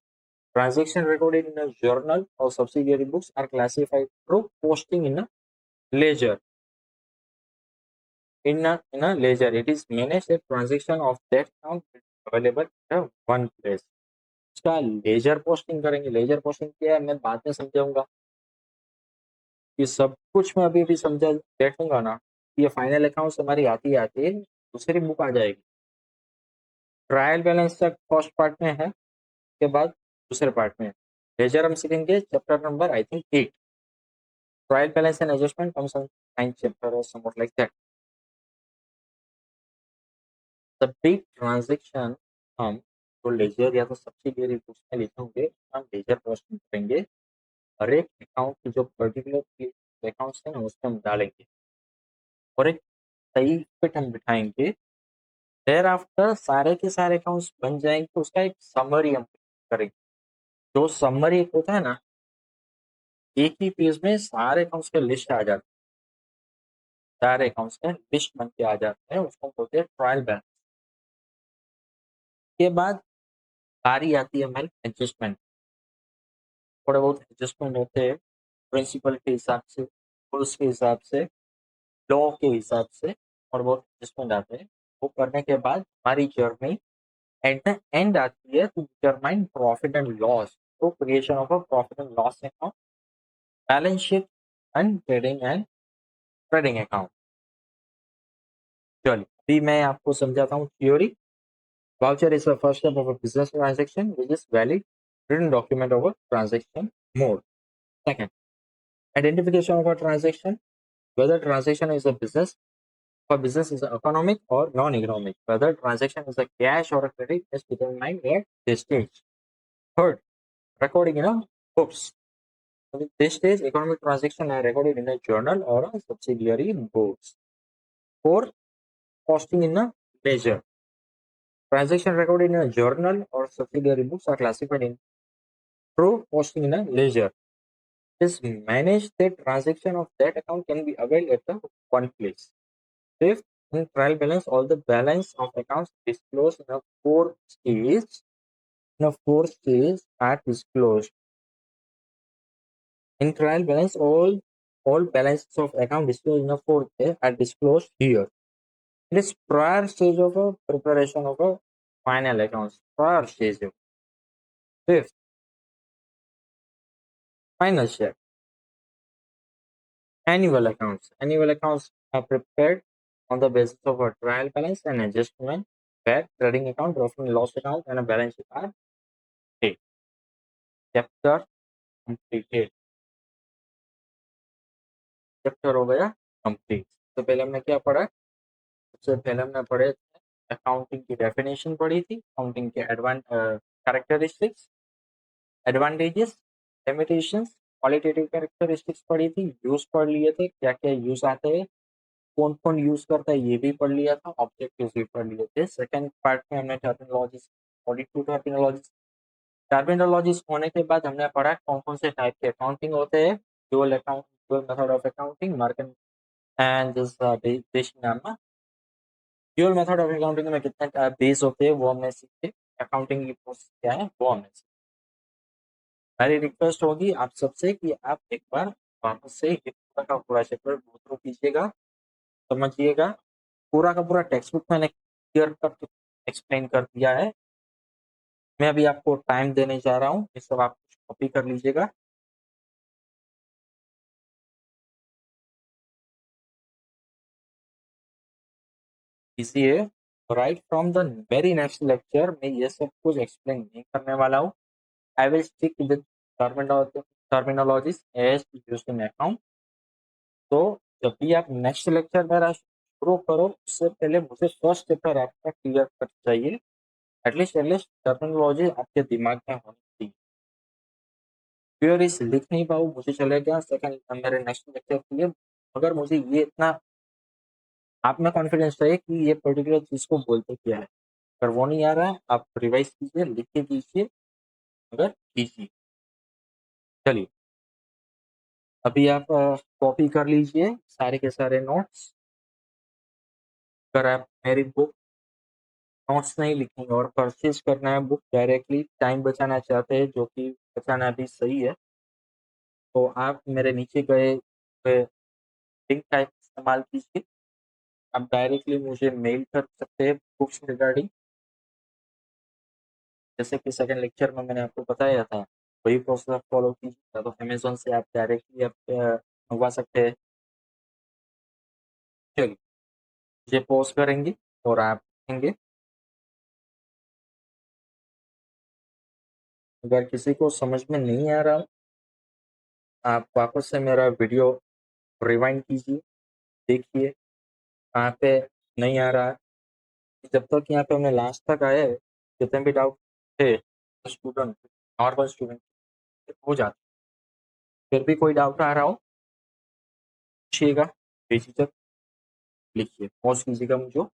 transaction recorded in a journal और subsidiary books are classified through posting in a ledger. In a ledger, it is managed a transaction of that count available at one place. इसका ledger posting करेंगे। Ledger posting क्या है मैं बाद में समझाऊंगा। ये सब कुछ मैं अभी अभी समझा बैठूंगा ना, ये फाइनल अकाउंट हमारी आती आती दूसरी बुक आ जाएगी। ट्रायल बैलेंस तक फर्स्ट पार्ट में है, के बाद दूसरे पार्ट में। लेजर हम सीखेंगे chapter number I think 8। Trial balance and adjustment comes on 9th chapter और somewhat like that. The big transaction हम तो लेजर या तो सब्सिडियरी बुक्स में लिखेंगे, हम लेजर पोस्टिंग करेंगे। हर एक अकाउंट की जो पर्टिकुलर अकाउंट्स है ना उसमें हम डालेंगे और एक सही फिट हम बिठाएंगे। देयर आफ्टर सारे के सारे अकाउंट्स बन जाएंगे तो उसका एक समरी हम करेंगे। जो समरी होता है ना, एक ही पेज में सारे अकाउंट्स के लिस्ट आ जाते हैं, सारे अकाउंट्स के लिस्ट बन के आ जाते हैं, उसको बोलते हैं ट्रायल बैलेंस। के बाद बारी आती है हमारी एडजस्टमेंट। थोड़े बहुत एडजस्टमेंट होते हैं प्रिंसिपल के हिसाब से, रूल्स के हिसाब से, लॉ के हिसाब से, और बहुत एडजस्टमेंट आते हैं। वो करने के बाद हमारी जर्नी एट द एंड आती है to determine profit and loss, तो creation of a profit and loss account, balance sheet and trading account. चलिए अभी मैं आपको समझाता हूँ theory. Voucher is the first step of a business transaction which is valid written document of a transaction mode. Second, identification of a transaction, whether transaction is a business, for business is economic or non-economic, whether transaction is a cash or a credit is determined at this stage. Third, recording in a books. At this stage, economic transaction are recorded in a journal or a subsidiary books. Fourth, posting in a ledger. Transaction recorded in a journal or subsidiary books are classified in true, posting in a ledger. Is managed the transaction of that account can be availed at the one place. Fifth, in trial balance, all the balance of accounts disclosed in a fourth stage are disclosed. In trial balance, all balances of account disclosed in a fourth stage are disclosed here. It is prior stage of a preparation of a final accounts. Prior stage. Fifth, final step. Annual accounts. Annual accounts are prepared on the basis of a trial balance and adjustment, where trading account, profit and loss account, and a balance sheet are paid. Chapter completed. Chapter हो गया complete. तो पहले हमने क्या पढ़ा? सबसे पहले हमने पढ़े अकाउंटिंग की डेफिनेशन पढ़ी थी, अकाउंटिंग के characteristics, advantages, limitations, qualitative characteristics पढ़ी थी, यूज पढ़ लिए थे, क्या क्या यूज आते हैं, कौन कौन यूज करता है ये भी पढ़ लिया था, ऑब्जेक्टिव्स भी पढ़ लिए थे। सेकंड पार्ट में हमने टर्मिनोलॉजीज, 42 टर्मिनोलॉजीज, टर्मिनोलॉजीज होने के बाद हमने पढ़ा कौन कौन से टाइप के अकाउंटिंग होते हैं, dual account, dual method of accounting, market and this basic नाम। ड्यूअल मेथड ऑफ अकाउंटिंग में कितने बेस होते हैं वो हमने सीखे, अकाउंटिंग की प्रोसेस क्या है वो हमने सीखे। मेरी रिक्वेस्ट होगी आप सबसे कि आप एक बार वापस से ये पूरा का पूरा चैप्टर गो थ्रू कीजिएगा, समझिएगा। पूरा का पूरा टेक्स्ट बुक मैंने क्लियर कट एक्सप्लेन कर दिया है। मैं अभी आपको टाइम देने जा रहा हूँ, ये सब आप कॉपी कर लीजिएगा। इसी है right from the very next lecture में ये सब कुछ एक्सप्लेन नहीं करने वाला हूँ। I will stick with terminologies as used in account. तो जब भी आप नेक्स्ट लेक्चर मेरा शुरू करो उससे पहले मुझे फर्स्ट चैप्टर आपका क्लियर कर चाहिए, एटलीस्ट टर्मिनोलॉजी आपके दिमाग में होनी चाहिए। क्वेरीज लिख नहीं पाऊँ मुझे चलेगा सेकंड मेरे नेक्स्ट लेक्चर के लिए, मगर मुझे ये इतना आप में कॉन्फिडेंस चाहिए कि ये पर्टिकुलर चीज को बोलते क्या है। अगर वो नहीं आ रहा है आप रिवाइज कीजिए, लिख के कीजिए, अगर कीजिए। चलिए अभी आप कॉपी कर लीजिए सारे के सारे नोट्स। अगर आप मेरी बुक नोट्स नहीं लिखेंगे और परचेज करना है बुक डायरेक्टली, टाइम बचाना चाहते हैं जो कि बचाना भी सही है, तो आप मेरे नीचे गए लिंक का इस्तेमाल कीजिए। आप डायरेक्टली मुझे मेल कर सकते हैं बुक्स रिगार्डिंग, जैसे कि सेकंड लेक्चर में मैंने आपको बताया था वही प्रोसेस आप फॉलो कीजिए। तो अमेजोन से आप डायरेक्टली आप मंगवा सकते हैं। चलिए मुझे पोस्ट करेंगे और आप देखेंगे। अगर किसी को समझ में नहीं आ रहा आप वापस से मेरा वीडियो रिवाइंड कीजिए, देखिए कहाँ पे नहीं आ रहा है। जब तक यहाँ पे हमने लास्ट तक आए जितने भी डाउट थे स्टूडेंट, नॉर्मल स्टूडेंट हो जाते। फिर भी कोई डाउट आ रहा हो पूछिएगा, बेझिझक लिखिए, पॉज कीजिएगा मुझे।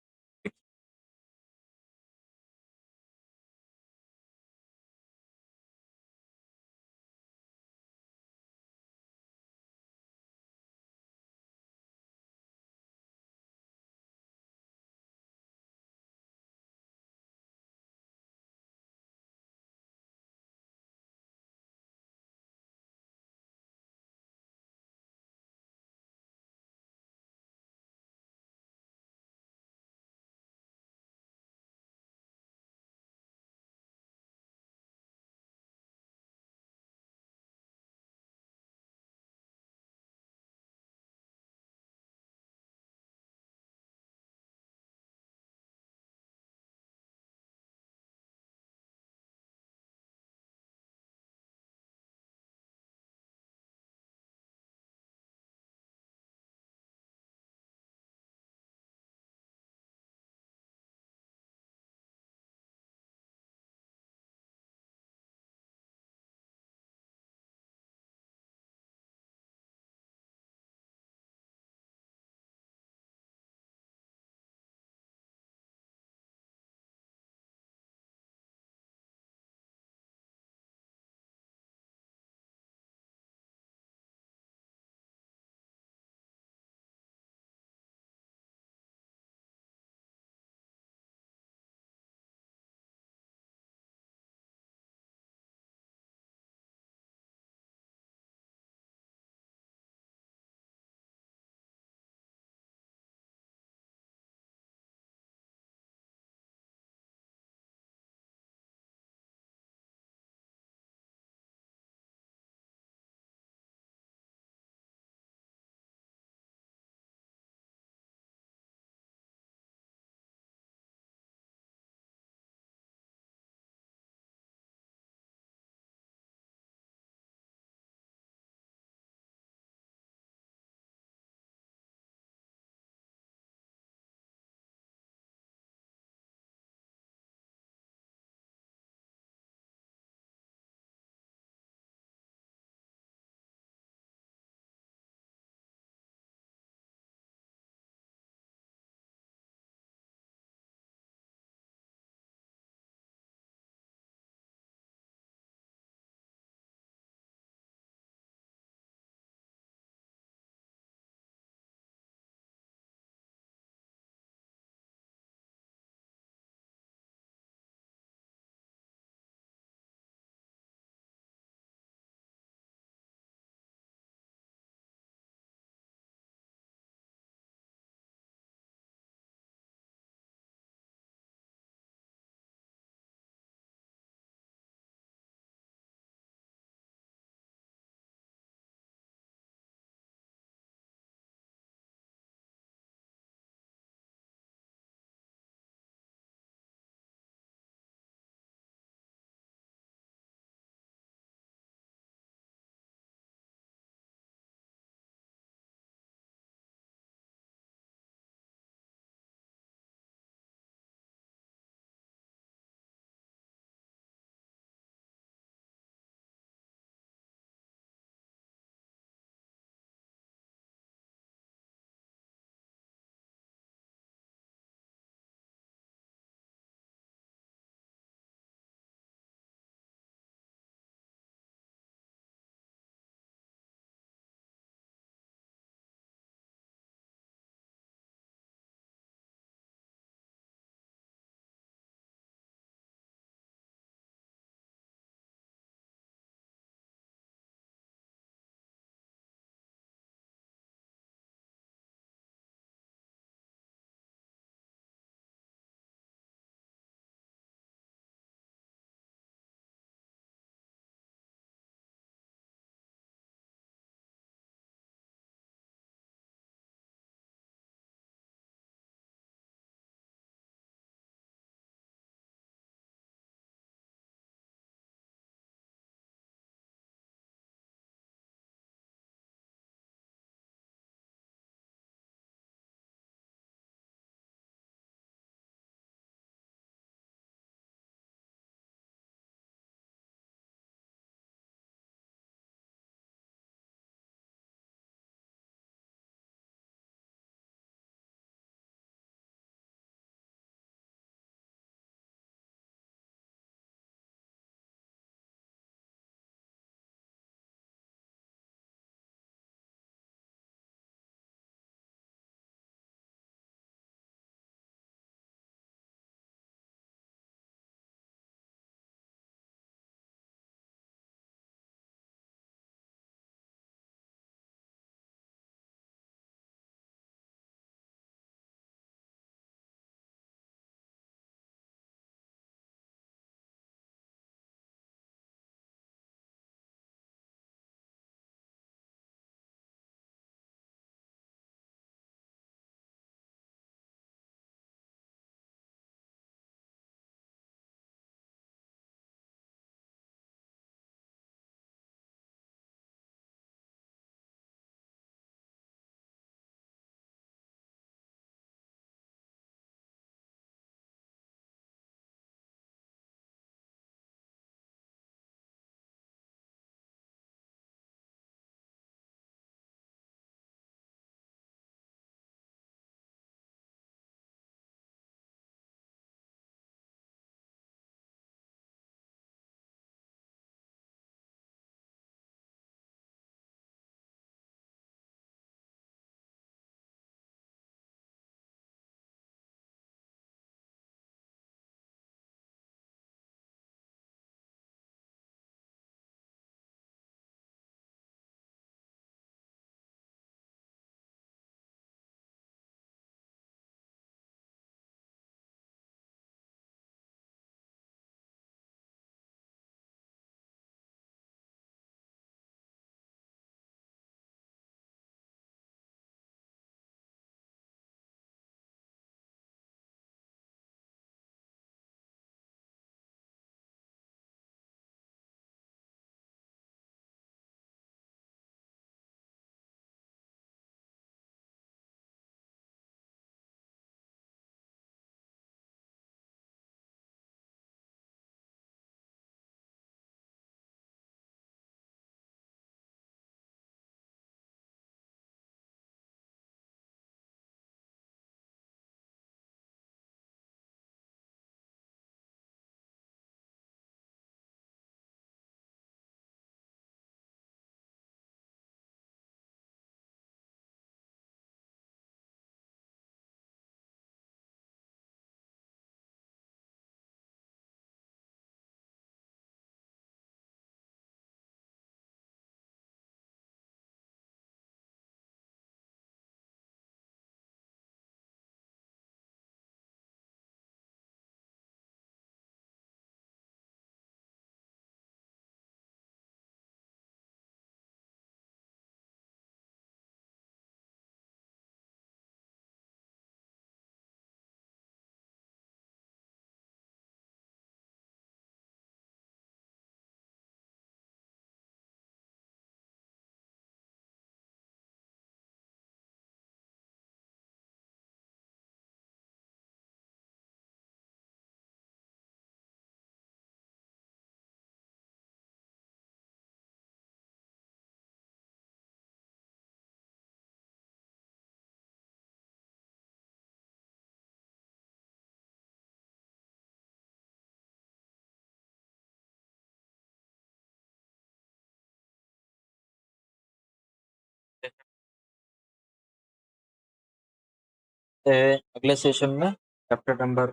अगले सेशन में चैप्टर नंबर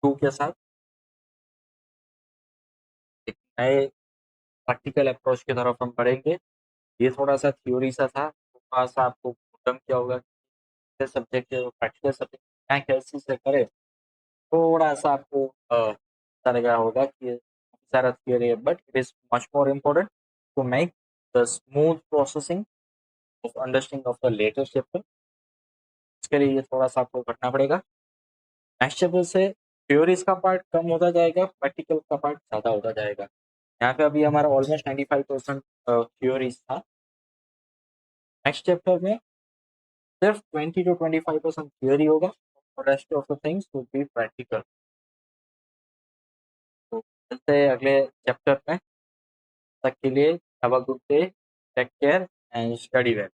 2 के साथ एक नए प्रैक्टिकल अप्रोच की तरफ हम बढ़ेंगे। ये थोड़ा सा थ्योरी सा था, थोड़ा सा आपको बोधगम्य किया होगा सब्जेक्ट प्रैक्टिकल सब्जेक्ट क्या कैसे से करें, थोड़ा सा आपको लगा होगा कि ये सारा थियरी है, but it is much more important to make the smooth processing of understanding of the later chapter. इसके लिए ये थोड़ा सा आपको करना पड़ेगा। नेक्स्ट चैप्टर से थ्योरीज का पार्ट कम होता जाएगा, प्रैक्टिकल का पार्ट ज़्यादा होता जाएगा। यहाँ पे अभी हमारा ऑलमोस्ट 95% थ्योरीज था। नेक्स्ट चैप्टर में सिर्फ 20 to 25% थियोरी होगा और rest of the things will be practical. तो मिलते हैं अगले चैप्टर में, तक के लिए have a good day, take care and study well.